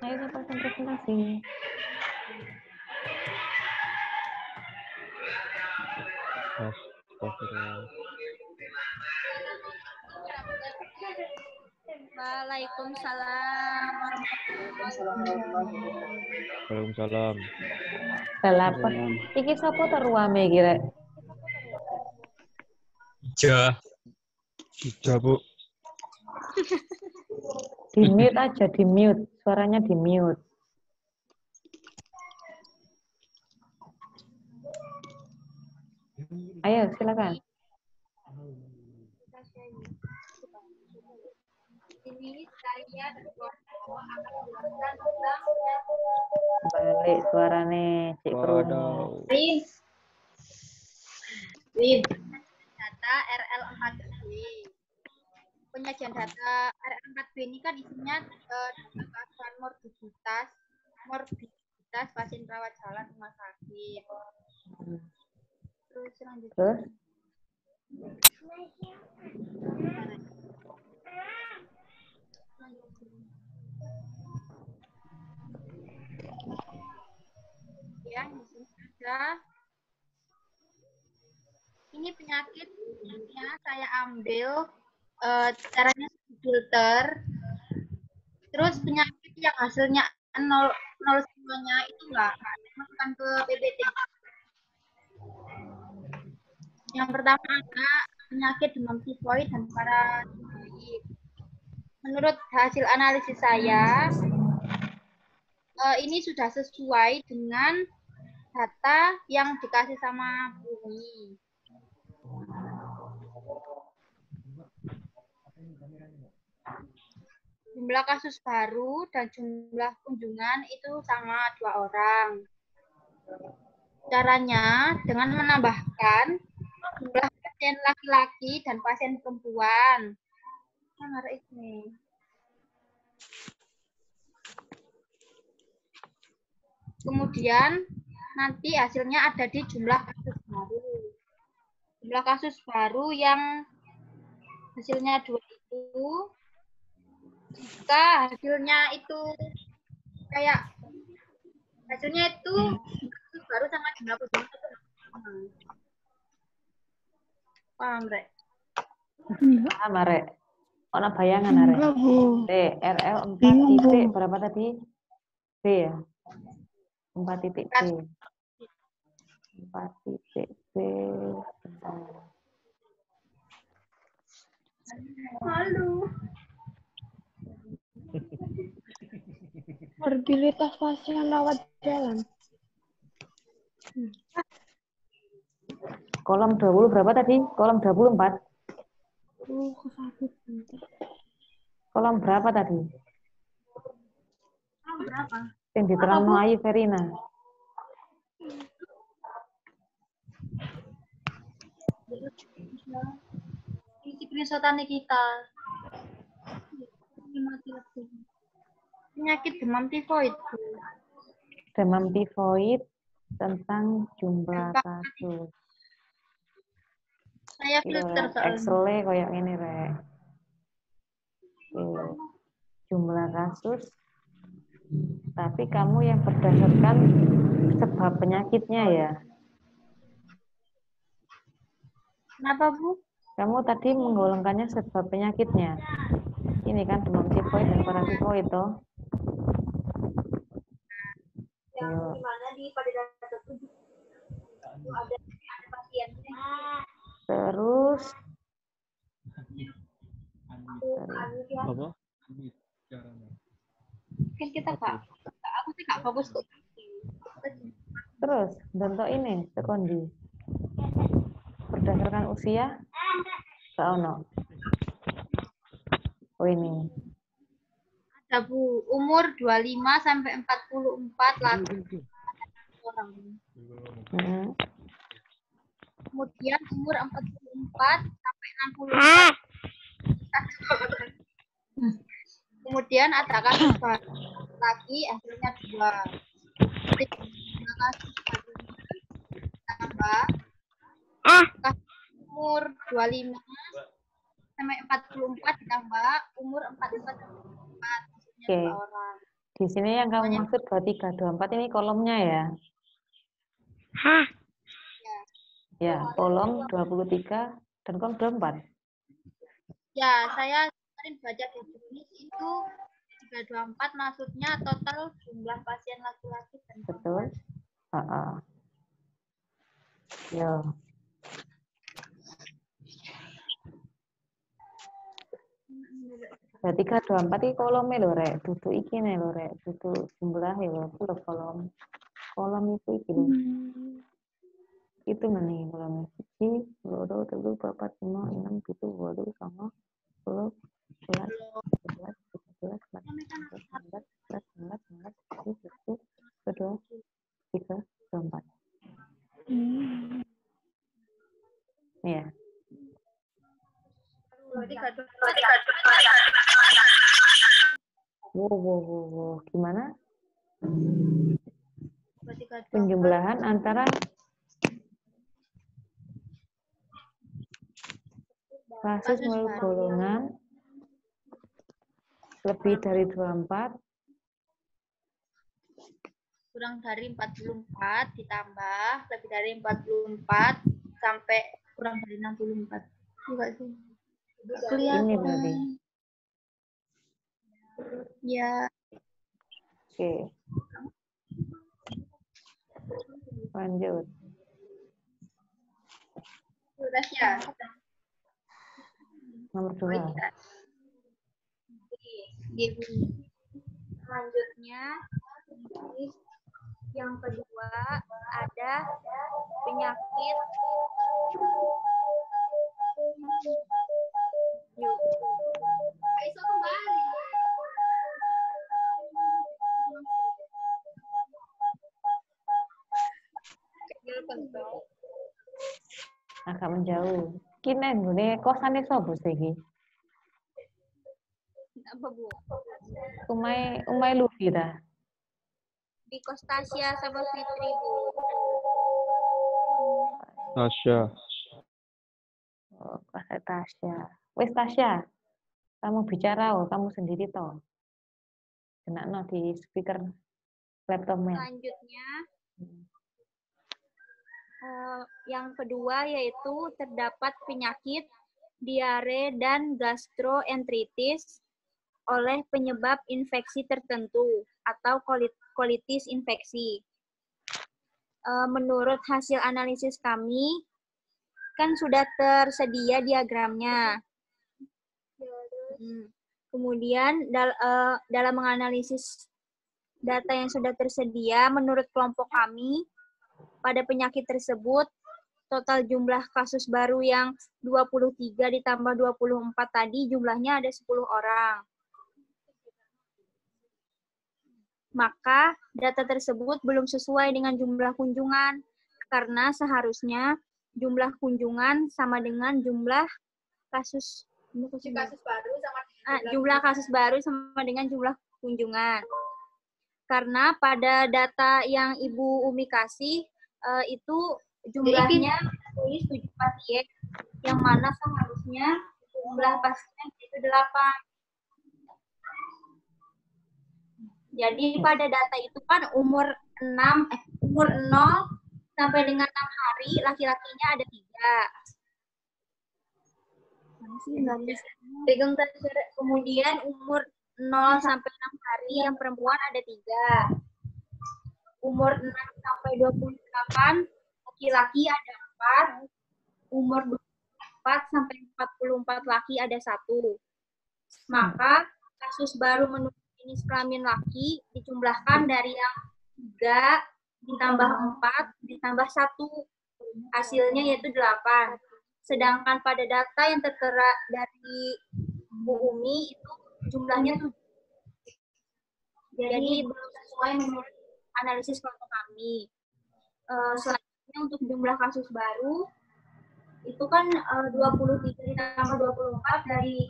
Ayo siapa yang presentasi? Waalaikumsalam. Waalaikumsalam. Delapan. Iki sapa teruame iki rek? Ja. Ja, Bu. Di mute aja, di mute. Suaranya di mute. Ayo, silakan. Ini saya dan keluarga akan menjelaskan tentang Balik suarane Cik Krungu. Lin. Data RL4B. Penyajian data RL4B ini kan isinya data morbiditas pasien rawat jalan rumah sakit. Terus selanjutnya. Terus? Ya, di sini ada. Ini penyakitnya saya ambil caranya filter. Terus penyakit yang hasilnya 0 semuanya itu enggak masukkan ke PPT. Yang pertama ada penyakit demam tifoid dan paratifoid. menurut hasil analisis saya, ini sudah sesuai dengan data yang dikasih sama Bumi. Jumlah kasus baru dan jumlah kunjungan itu sama 2 orang. Caranya dengan menambahkan jumlah pasien laki-laki dan pasien perempuan. Kemudian nanti hasilnya ada di jumlah kasus baru. Jumlah kasus baru yang hasilnya 2 itu, jika hasilnya itu kayak hasilnya itu kasus baru sama jumlah kunjungan itu paham, Rek? Paham, Rek. Ono bayangan, Rek. T, RL 4 titik berapa tadi? B ya? 4 titik B. 4 titik B. Malu. Mobilitas pasien rawat jalan. Kolom 20 berapa tadi? Kolom 24. Kesakit. Kolom berapa tadi? Berapa? Yang diterangno Ayu Verina. Ini screenshot-an kita. Penyakit demam tifoid. Demam tifoid tentang jumlah kasus. Saya filter soalnya. Excel-nya kayak ini, Rek. Oke. Jumlah kasus. Tapi kamu yang berdasarkan sebab penyakitnya ya. Kenapa, Bu? Kamu tadi menggolongkannya sebab penyakitnya. Ini kan demam tifoid dan paratifoid toh. Yang gimana di pada data itu ada pasiennya. Terus Apa? Kan kita aku sih nggak fokus kok. terus bentuk ini sekondi. Berdasarkan usia gak ono. Oh ini. Ada, Bu, umur 25 sampai 44 laki orang. Kemudian umur 44 sampai 64. Kemudian ada kasus baru lagi hasilnya 2. Kasus barunya tambah kasus umur 25 sampai 44 ditambah umur 44 hasilnya 2 orang. Di sini yang kamu maksud 23, 24 ini kolomnya ya? Ya, kolom 23 dan kolom 24. Ya, saya kemarin baca di Jurnis itu 324 maksudnya total jumlah pasien laki-laki dan betul. Ya. Berarti 324 iki kolomnya lho, Rek. Dudu iki nih lho, Rek. Dudu jumlah ya lho, kolom. Kolom itu iki lho. Itu nih kolomnya. 1, 2, 3, 4, 5, 6, 7, 8, 9, 10, 11, 12, 13, 14. Iya. Wow. Gimana? Penjumlahan antara kasus melalui golongan lebih dari 24 kurang dari 44 ditambah lebih dari 44 sampai kurang dari 64. Juga sih. ini berarti. Ya. Oke. Lanjut. Sudah ya. Nomor 2. di bumi. Selanjutnya, yang kedua ada penyakit Agak menjauh. Kini nggone kosane sapa sih iki? apa Bu? Umay Luffy ta. Di Kostasia sama Fitri Bu. Tasya. Oh, Kak Tasya. Wes Tasya, kamu bicara oh, kamu sendiri toh. Kenakno di speaker laptopnya. Selanjutnya yang kedua yaitu terdapat penyakit diare dan gastroenteritis oleh penyebab infeksi tertentu atau kolitis infeksi. Menurut hasil analisis kami, kan sudah tersedia diagramnya. Kemudian dalam menganalisis data yang sudah tersedia, menurut kelompok kami, pada penyakit tersebut, total jumlah kasus baru yang 23 ditambah 24 tadi, jumlahnya ada 10 orang. Maka data tersebut belum sesuai dengan jumlah kunjungan, karena seharusnya jumlah kunjungan sama dengan jumlah kasus baru sama dengan jumlah kunjungan. Karena pada data yang Ibu Umi kasih, itu jumlahnya tulis 7 pasien, yang mana seharusnya jumlah pasien itu 8. Jadi pada data itu kan umur 0 sampai dengan 6 hari, laki-lakinya ada 3. Kemudian umur 0 sampai 6 hari yang perempuan ada 3. Umur 6 sampai 28 laki-laki ada 4. Umur 24 sampai 44 laki ada 1. Maka kasus baru menurut jenis kelamin laki dijumlahkan dari yang 3 ditambah 4 ditambah 1. Hasilnya yaitu 8. Sedangkan pada data yang tertera dari Bu Umi itu jumlahnya 7. Jadi belum sesuai menurut analisis kelompok kami. Selanjutnya untuk jumlah kasus baru, itu kan 23 ditambah 24 dari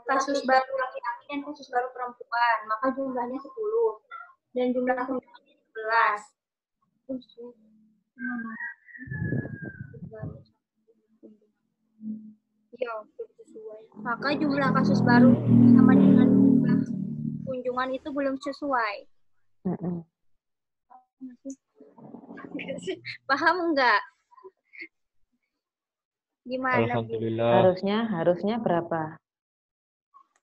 kasus baru laki-laki dan kasus baru perempuan. Maka jumlahnya 10. Dan jumlah kunjungannya 11. Maka jumlah kasus baru sama dengan jumlah kunjungan itu belum sesuai. Paham enggak? Gimana? Alhamdulillah. Harusnya berapa?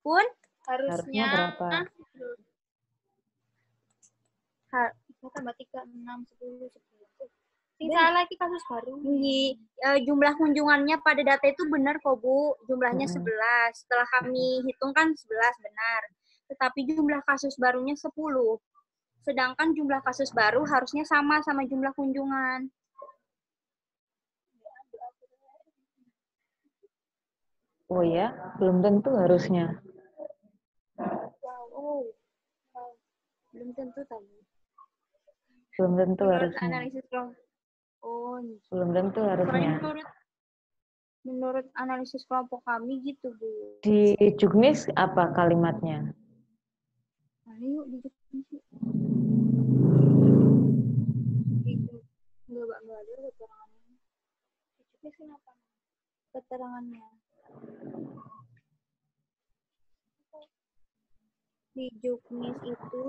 Pun Harusnya berapa? Tambah 3, 6, 10, 10. Tinggal lagi kasus baru. Jumlah kunjungannya pada data itu benar kok Bu, jumlahnya 11. Setelah kami hitung kan 11 benar. Tetapi jumlah kasus barunya 10. Sedangkan jumlah kasus baru harusnya sama jumlah kunjungan. Oh ya, belum tentu harusnya. Belum tentu tadi. Belum tentu Menurut harusnya. analisis Belum tentu harusnya. Menurut analisis kelompok kami gitu, Bu. Di Juknis apa kalimatnya? Yuk di Juknis. Enggak ada keterangannya. Di Juknis kenapa? Keterangannya. Di Juknis itu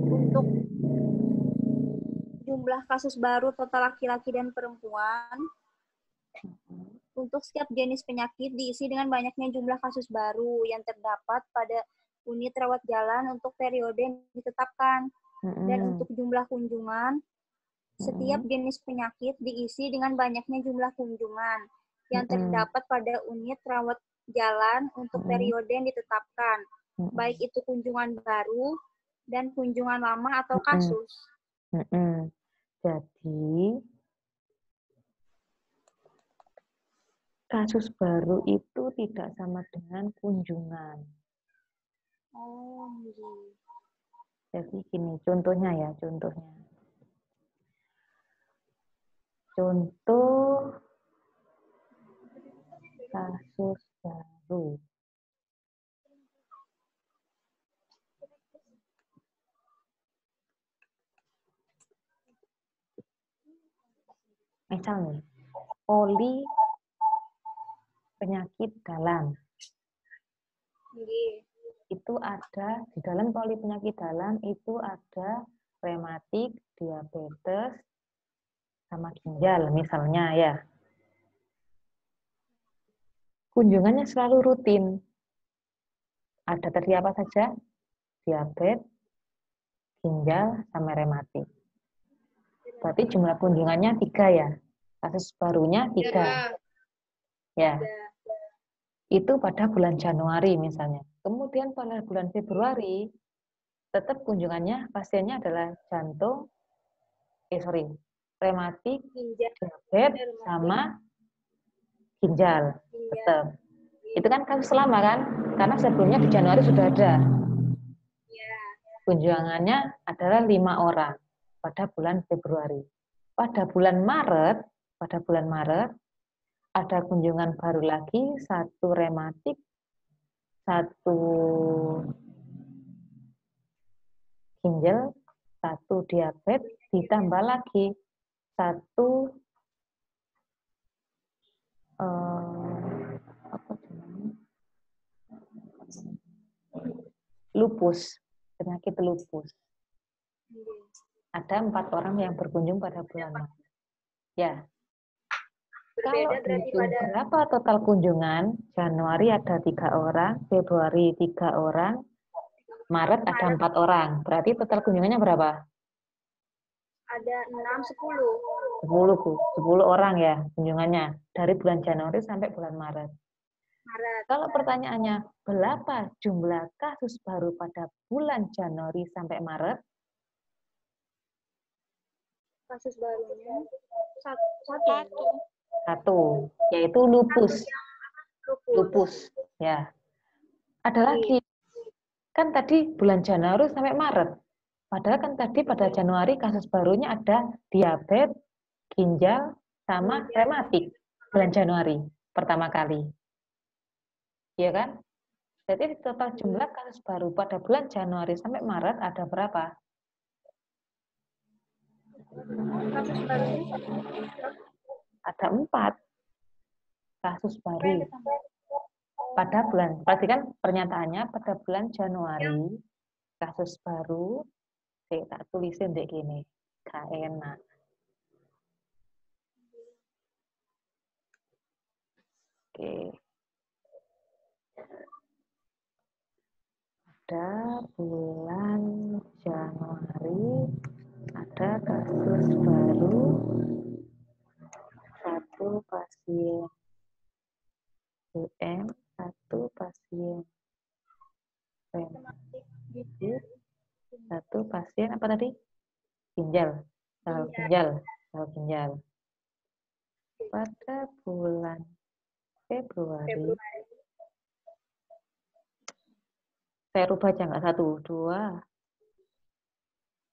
untuk jumlah kasus baru total laki-laki dan perempuan untuk setiap jenis penyakit diisi dengan banyaknya jumlah kasus baru yang terdapat pada unit rawat jalan untuk periode yang ditetapkan. Dan untuk jumlah kunjungan, setiap jenis penyakit diisi dengan banyaknya jumlah kunjungan yang terdapat pada unit rawat jalan untuk Mm-mm. periode yang ditetapkan, Mm-mm. baik itu kunjungan baru dan kunjungan lama atau Mm-mm. kasus. Mm-mm. Jadi, kasus baru itu tidak sama dengan kunjungan. Oh, iya. Jadi gini, contohnya ya, contohnya. Contoh kasus baru. Misal nih, poli penyakit dalam. Iya. Itu ada, di dalam poli penyakit dalam itu ada rematik, diabetes, sama ginjal misalnya ya. Kunjungannya selalu rutin. Ada tadi apa saja? Diabetes, ginjal, sama rematik. Berarti jumlah kunjungannya 3 ya. Kasus barunya 3. Ya. Itu pada bulan Januari misalnya. Kemudian pada bulan Februari, tetap kunjungannya pasiennya adalah jantung, rematik, diabetes, sama ginjal. Tetap. Itu kan kasus lama kan? Karena sebelumnya di Januari sudah ada. Kunjungannya adalah 5 orang pada bulan Februari. Pada bulan Maret ada kunjungan baru lagi, 1 rematik, 1 ginjal, 1 diabetes, ditambah lagi 1 lupus, penyakit lupus. Ada 4 orang yang berkunjung pada bulan Maret. Ya. Kalau dihitung berapa total kunjungan, Januari ada 3 orang, Februari 3 orang, Maret ada 4 orang. Berarti total kunjungannya berapa? Ada 6, 10. 10 orang ya kunjungannya dari bulan Januari sampai bulan Maret. Kalau pertanyaannya, berapa jumlah kasus baru pada bulan Januari sampai Maret? Kasus barunya 1, yaitu lupus. Lupus, ya. Ada lagi. Kan tadi bulan Januari sampai Maret. Padahal kan tadi pada Januari kasus barunya ada diabetes, ginjal, sama rematik. Bulan Januari pertama kali. Iya kan? Jadi total jumlah kasus baru pada bulan Januari sampai Maret ada berapa? Kasus barunya Ada 4 kasus baru pada bulan. Perhatikan pernyataannya pada bulan Januari kasus baru. Tak tulisin deh gini, gak enak. Oke. Pada bulan Januari ada kasus baru 1 pasien DM, 1 pasien rematik, 1 pasien apa tadi? Ginjal. Sel ginjal. Pada bulan Februari. Saya rubah aja nggak 1, 2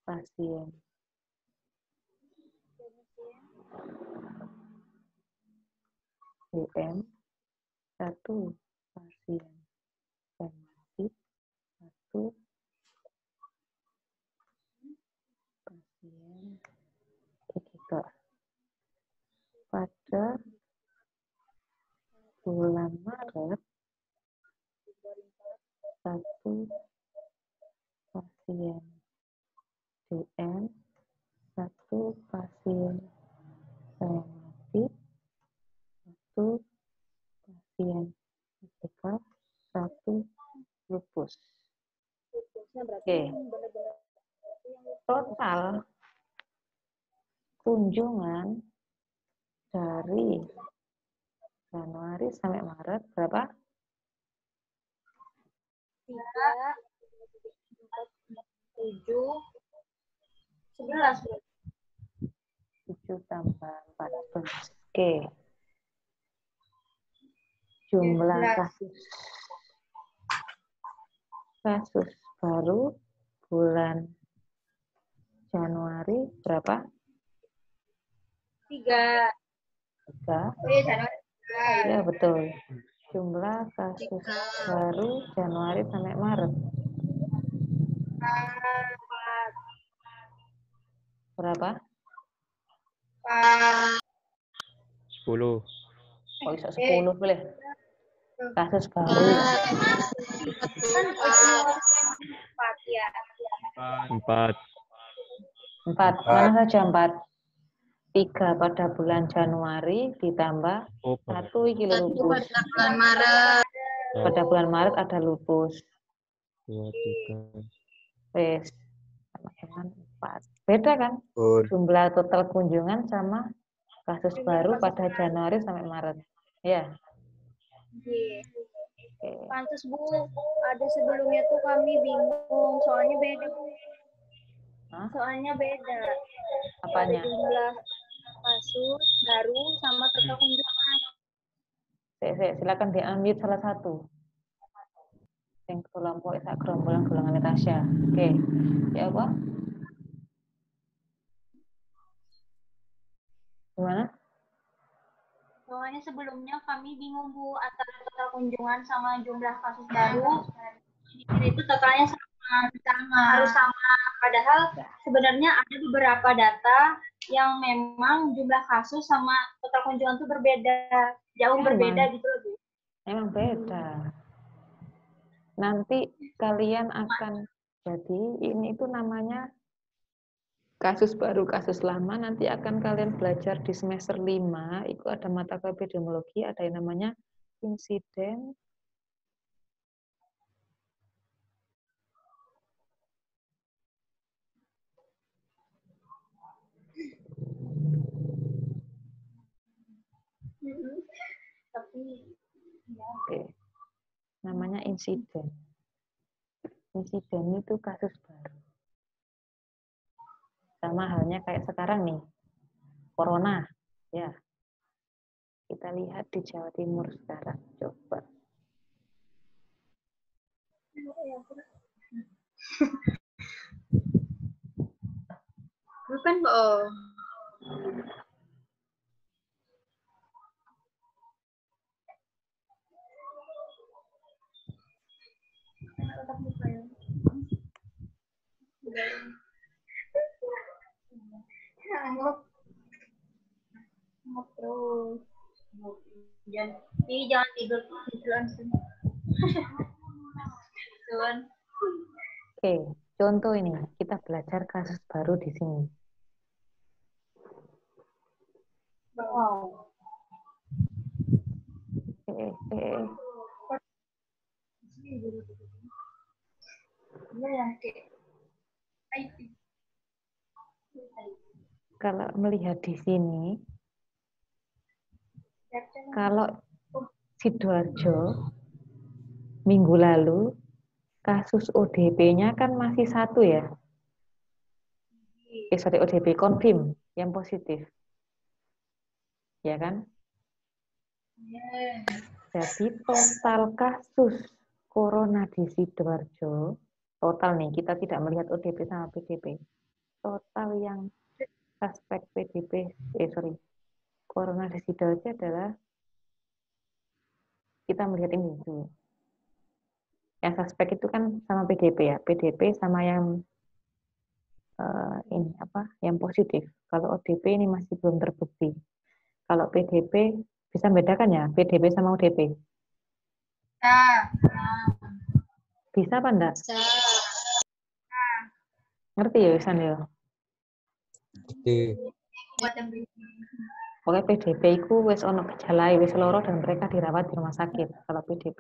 pasien DM, 1 pasien rematik, 1 pasien IgG. Pada bulan Maret 1 pasien DM, 1 pasien rematik, 1 pasien IgG, 1 lupus. Oke. Total kunjungan dari Januari sampai Maret berapa? 3, 4, 7, 11. 7 tambah 14. Oke. Jumlah 11. kasus baru bulan Januari berapa? 3. 3. Oh iya, Januari. Ya, betul. Jumlah kasus baru Januari sampai Maret. 4. Berapa? 10. Oh, bisa 10 boleh. Kasus baru. Kan Januari 4 ya. 4. 4. Mana saja 4? 3 pada bulan Januari ditambah 1 iki lupus. Pada bulan Maret ada lupus. 2, 3. Wes. Sama-sama 4. Beda kan? Jumlah total kunjungan sama kasus baru pada Januari sampai Maret. Ya. Iya. Oke. Pantes Bu, ada sebelumnya tuh kami bingung, soalnya beda. Hah? Soalnya beda. Apanya? Jumlah kasus baru sama total kunjungan. Silakan di-unmute salah satu. Yang kelompok sak gerombolan golongan Tasya. Oke. Ya apa? Gimana? Soalnya sebelumnya kami bingung Bu, antara total kunjungan sama jumlah kasus baru. Itu totalnya sama, harus sama. Padahal sebenarnya ada beberapa data yang memang jumlah kasus sama total kunjungan itu berbeda, jauh berbeda gitu loh Bu. Emang beda. Nanti kalian akan jadi ini itu namanya kasus baru, kasus lama. Nanti akan kalian belajar di semester 5. Itu ada mata kuliah epidemiologi, ada yang namanya insiden. Oke. Namanya insiden. Insiden itu kasus baru. Sama halnya kayak sekarang nih, corona. Ya. Kita lihat di Jawa Timur sekarang. Coba. Bukan Oh. Ngomong terus. Jangan tidur langsung. Oke, contoh ini. Kita belajar kasus baru di sini. Wow. Kalau melihat di sini, kalau Sidoarjo minggu lalu kasus ODP-nya kan masih 1 ya. Sorry, ODP confirm yang positif. Ya kan? Jadi total kasus corona di Sidoarjo, total nih, kita tidak melihat ODP sama PDP. Total yang suspek corona di Sidoarjo adalah, kita melihat ini dulu. Yang suspek itu kan sama PDP ya, PDP sama yang ini apa? Yang positif. Kalau ODP ini masih belum terbukti. Kalau PDP bisa membedakan ya, PDP sama ODP. Bisa apa enggak? Bisa. Ngerti ya, Isan ya? Pokoknya PDP itu wis ono gejala, wis loro dan mereka dirawat di rumah sakit kalau PDP.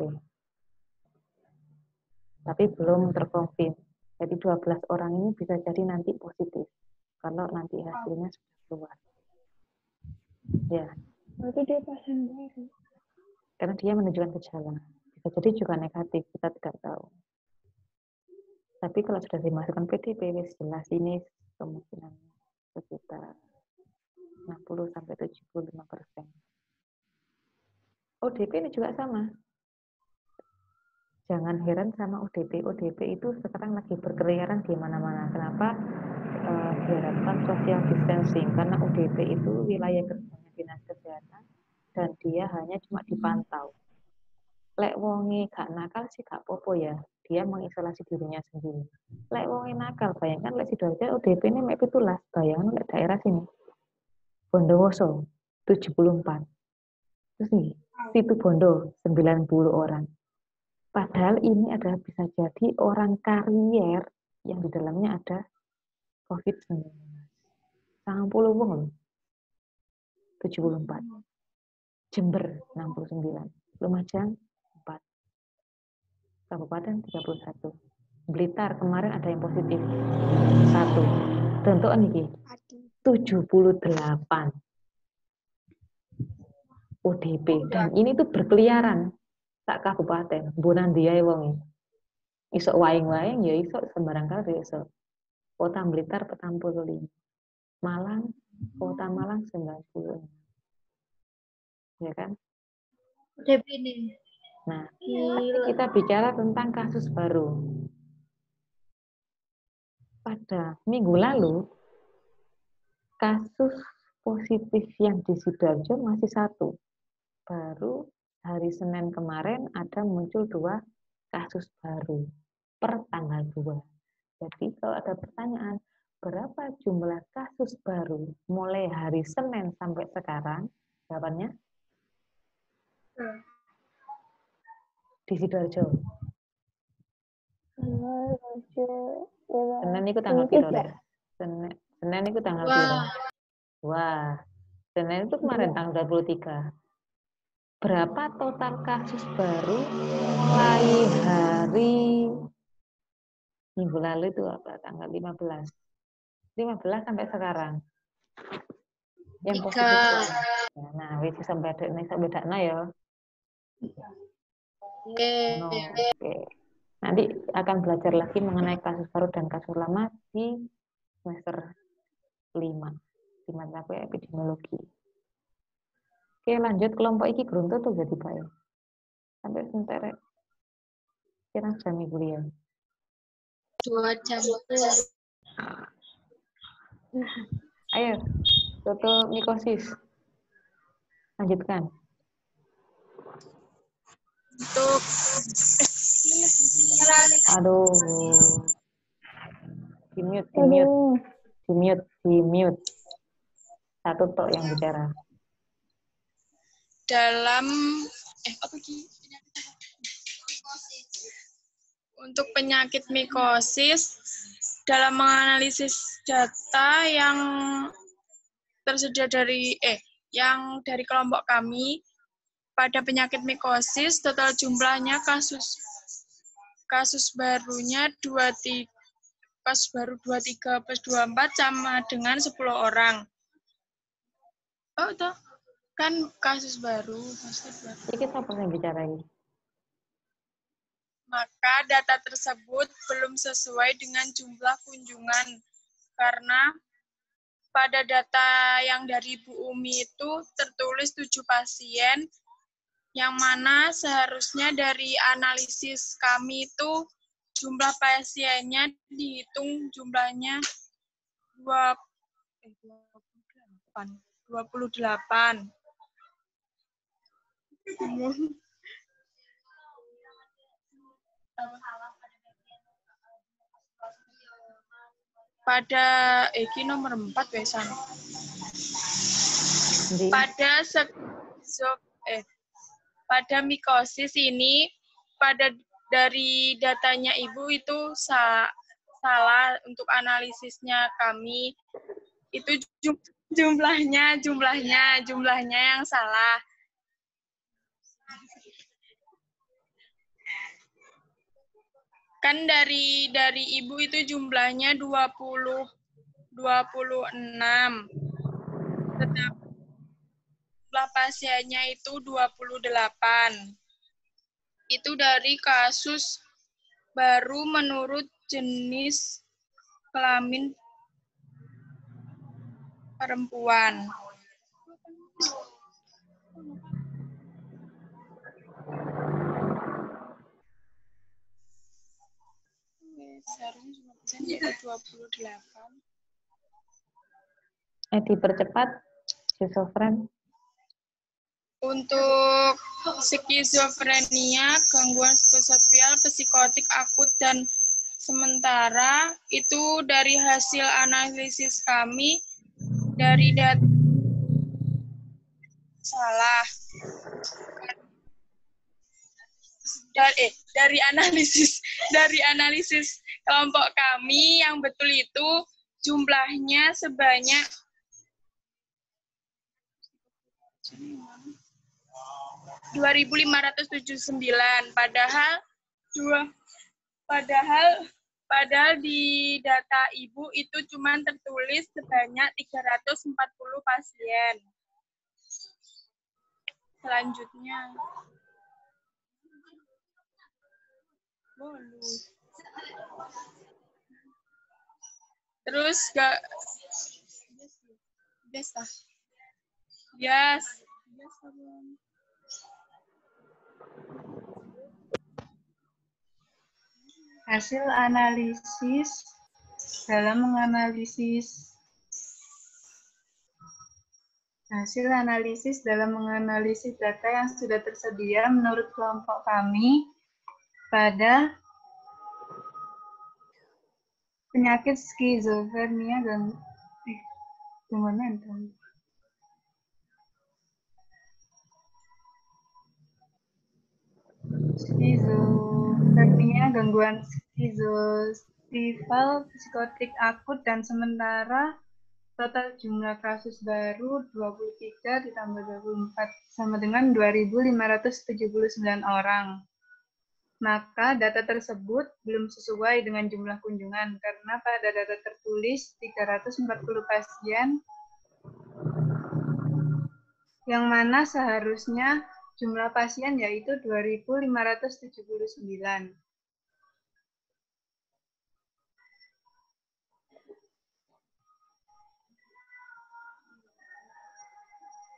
Tapi belum terkonfirm. Jadi 12 orang ini bisa jadi nanti positif kalau nanti hasilnya sudah keluar. Ya. Berarti dia pasien baru. Karena dia menunjukkan gejala. Bisa jadi juga negatif, kita tidak tahu. Tapi kalau sudah dimasukkan PDP, wis jelas ini kemungkinan sekitar 60-75%. ODP ini juga sama. Jangan heran sama ODP. ODP itu sekarang lagi berkeliaran di mana-mana. Kenapa? Diharapkan social distancing. Karena ODP itu wilayah kerjanya Dinas Kesehatan dan dia hanya cuma dipantau. Lek wonge gak nakal sih gak popo ya. Dia mengisolasi dirinya sendiri. Lek wonge nakal, bayangkan lek Sidoarjo ODP ini mek 17. Bayangkan lek daerah sini. Bondowoso 74. Terus nih, Situ Bondo 90 orang. Padahal ini adalah bisa jadi orang karier yang di dalamnya ada COVID-19. 90 wong loh. 74. Jember 69. Lumajang 4. Kabupaten 31. Blitar kemarin ada yang positif. 1. Tentuan ini 78. ODP. Dan ini tuh berkeliaran sak kabupaten. Bunan dia wong. Isok waing-waing ya isok sembarang kali isok. Kota Blitar 45. Malang, Kota Malang 90. Ya kan? Nah, kita bicara tentang kasus baru. Pada minggu lalu, kasus positif yang di Sidoarjo masih 1. Baru hari Senin kemarin ada muncul 2 kasus baru per tanggal 2. Jadi kalau ada pertanyaan, berapa jumlah kasus baru mulai hari Senin sampai sekarang? Jawabannya? Di Sidoarjo. Senin itu tanggal piro deh? Senin itu tanggal piro? Wah, Senin itu kemarin tanggal 23. Berapa total kasus baru mulai hari minggu lalu itu apa? Tanggal 15. 15 sampai sekarang. Yang positif. Nah, wis sampai bedakna ya. Oke. Nanti akan belajar lagi mengenai kasus baru dan kasus lama di semester 5 di mata kuliah epidemiologi. Oke, lanjut kelompok iki grunto tuh jadi Pak ya. Sampai senterek. Kira jam kuliah. 2 jam. Ayo, Toto mikosis. Lanjutkan. Untuk Aduh. Di mute. Satu tok yang bicara. Dalam untuk penyakit mikosis dalam menganalisis data yang tersedia dari yang dari kelompok kami pada penyakit mikosis total jumlahnya kasus barunya 23 plus 24 sama dengan 10 orang. Oh, toh kan kasus baru pasti baru. Ini apa yang bicara ini? Maka data tersebut belum sesuai dengan jumlah kunjungan karena pada data yang dari Bu Umi itu tertulis 7 pasien yang mana seharusnya dari analisis kami itu jumlah pasiennya dihitung jumlahnya 28. Pada nomor 4 besan. Pada mikosis ini dari datanya Ibu itu salah untuk analisisnya kami. Itu jumlahnya yang salah. Kan dari Ibu itu jumlahnya 26. Tetapi jumlah pasiennya itu 28. Itu dari kasus baru menurut jenis kelamin perempuan. Seharusnya cuma bisa jadi 28. Dipercepat, Schizofren. Untuk skizofrenia, gangguan psikososial, psikotik akut dan sementara itu dari hasil analisis kami dari data dari analisis kelompok kami yang betul itu jumlahnya sebanyak 2.579, padahal di data ibu itu cuma tertulis sebanyak 340 pasien. Selanjutnya, terus hasil analisis dalam menganalisis data yang sudah tersedia menurut kelompok kami pada penyakit skizofrenia dan skizofrenia, gangguan skizofrenia, psikotik akut dan sementara total jumlah kasus baru 23 ditambah 24 sama dengan 2.579 orang. Maka data tersebut belum sesuai dengan jumlah kunjungan karena pada data tertulis 340 pasien yang mana seharusnya jumlah pasien yaitu 2.579.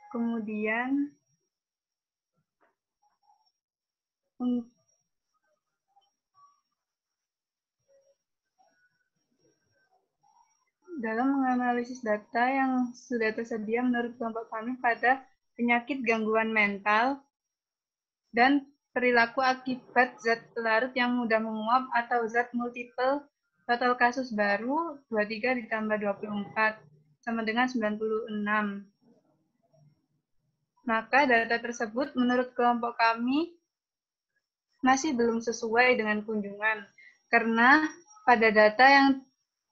Kemudian dalam menganalisis data yang sudah tersedia menurut kelompok kami pada penyakit gangguan mental dan perilaku akibat zat pelarut yang mudah menguap atau zat multiple, total kasus baru 23 ditambah 24 sama dengan 96. Maka data tersebut menurut kelompok kami masih belum sesuai dengan kunjungan karena pada data yang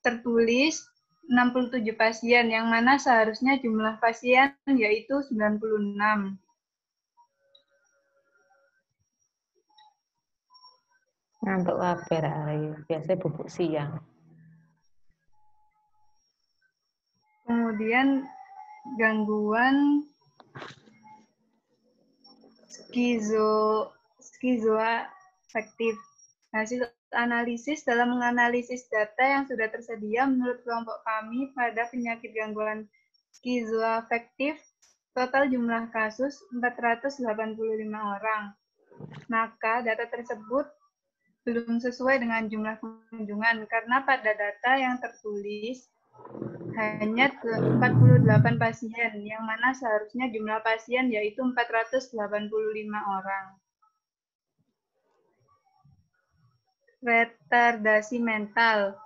tertulis 67 pasien yang mana seharusnya jumlah pasien yaitu 96. Ngantuk kabeh hari, biasanya bubuk siang. Kemudian gangguan skizoafektif. Hasil analisis dalam menganalisis data yang sudah tersedia menurut kelompok kami pada penyakit gangguan skizoafektif, total jumlah kasus 485 orang. Maka data tersebut belum sesuai dengan jumlah kunjungan karena pada data yang tertulis hanya 48 pasien, yang mana seharusnya jumlah pasien yaitu 485 orang. Retardasi mental.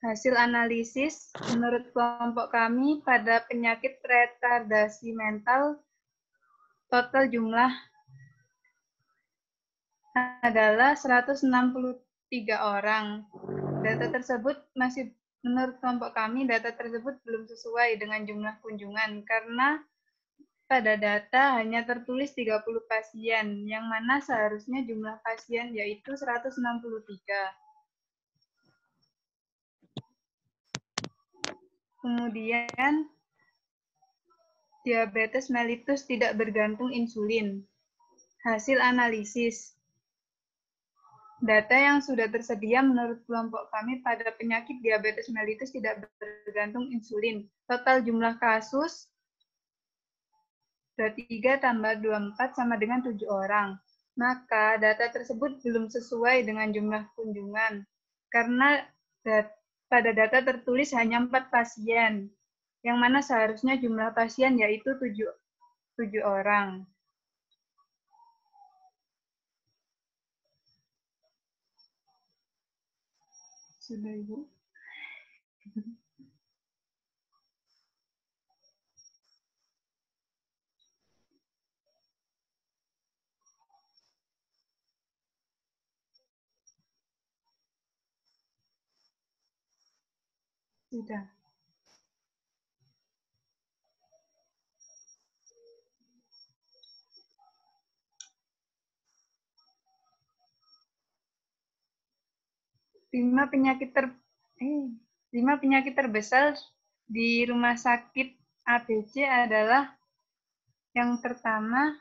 Hasil analisis menurut kelompok kami pada penyakit retardasi mental, total jumlah adalah 163 orang. Data tersebut masih menurut kelompok kami, data tersebut belum sesuai dengan jumlah kunjungan karena pada data hanya tertulis 30 pasien, yang mana seharusnya jumlah pasien yaitu 163. Kemudian, diabetes mellitus tidak bergantung insulin. Hasil analisis. Data yang sudah tersedia menurut kelompok kami pada penyakit diabetes mellitus tidak bergantung insulin. Total jumlah kasus 23 tambah 24 sama dengan 7 orang. Maka data tersebut belum sesuai dengan jumlah kunjungan. Karena pada data tertulis hanya 4 pasien, yang mana seharusnya jumlah pasien yaitu 7 orang. Sudah, Ibu. Sudah. Lima penyakit terbesar di rumah sakit ABC adalah yang pertama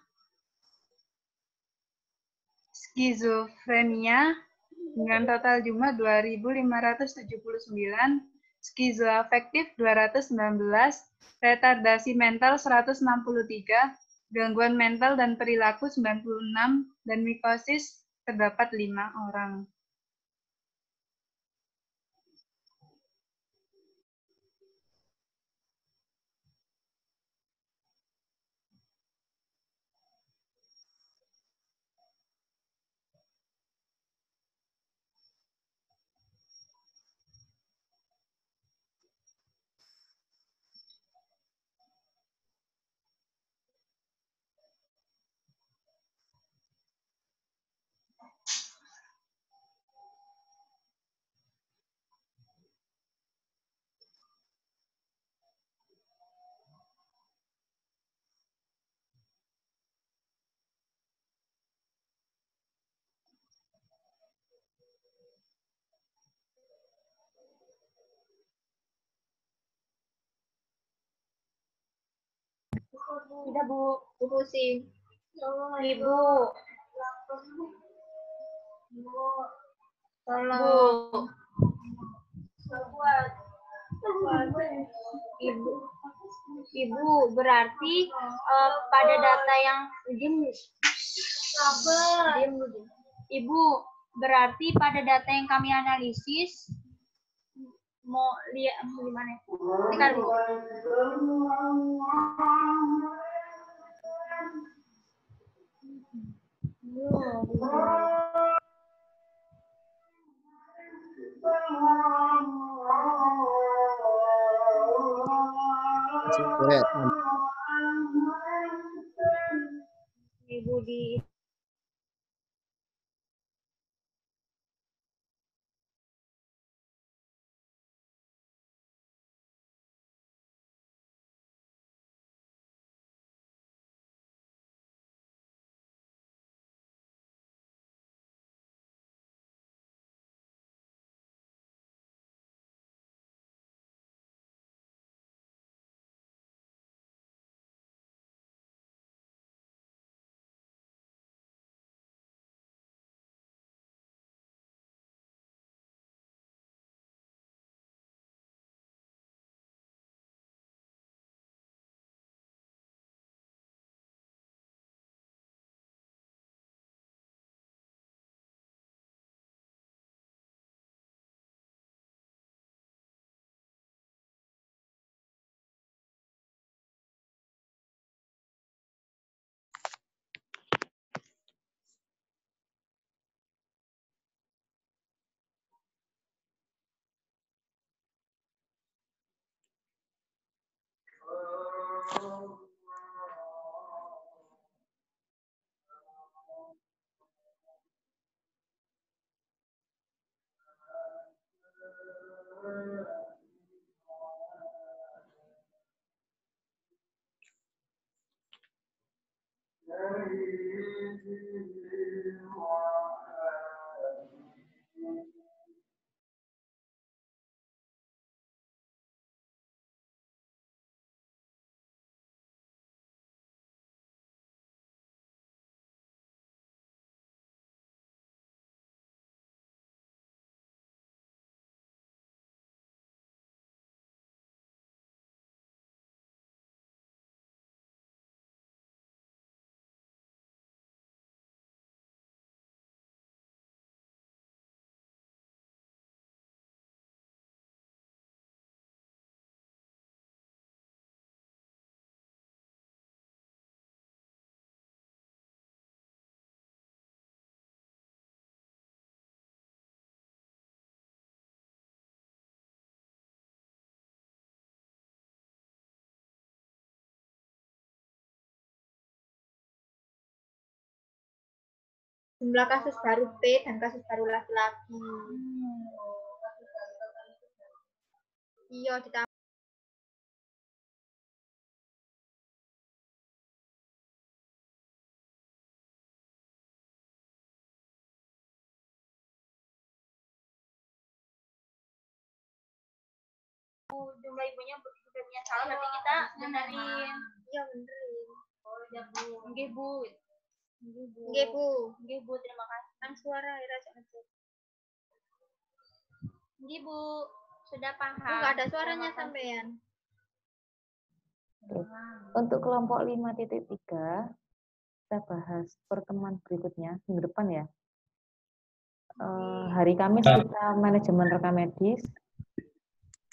skizofrenia dengan total jumlah 2.579, skizoafektif 219, retardasi mental 163, gangguan mental dan perilaku 96, dan mikosis terdapat 5 orang. Tidak, Bu. Pusing. Ibu. Tolong. Ibu, berarti pada data yang Ibu, berarti pada data yang kami analisis mau lihat gimana? Tinggal, Bu. Ibu di Jumlah kasus baru P dan kasus baru laki-laki. Iya, ditambah. Jumlah ibunya punya salah, berarti kita benerin. Iya, benerin. Oh, ya Bu. Nggih, Bu. Nggih, Bu. Nggih, Bu, terima kasih. Kan suara Ira ngecek. Nggih, Bu. Sudah paham. Enggak ada suaranya sampean. Untuk kelompok 5.3, kita bahas pertemuan berikutnya minggu depan ya. Hari Kamis kita manajemen rekam medis.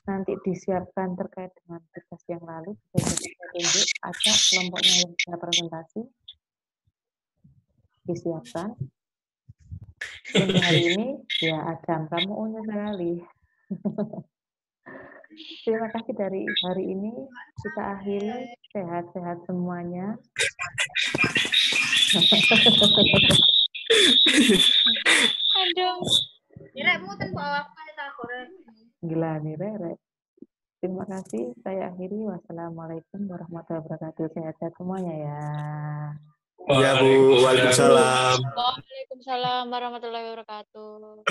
Nanti disiapkan terkait dengan tugas yang lalu. Bisa tunjuk ada kelompoknya yang bisa presentasi. Disiapkan. Untuk hari ini, ya Adam, kamu unyu sekali. Terima kasih dari hari ini. Kita akhiri. Sehat-sehat semuanya. Aduh. Rek muten bawa aku tak korek. Gila nih, Rere. Terima kasih. Saya akhiri. Wassalamualaikum warahmatullahi wabarakatuh. Sehat-sehat semuanya ya. Ya Bu, waalaikumsalam. Waalaikumsalam warahmatullahi wabarakatuh.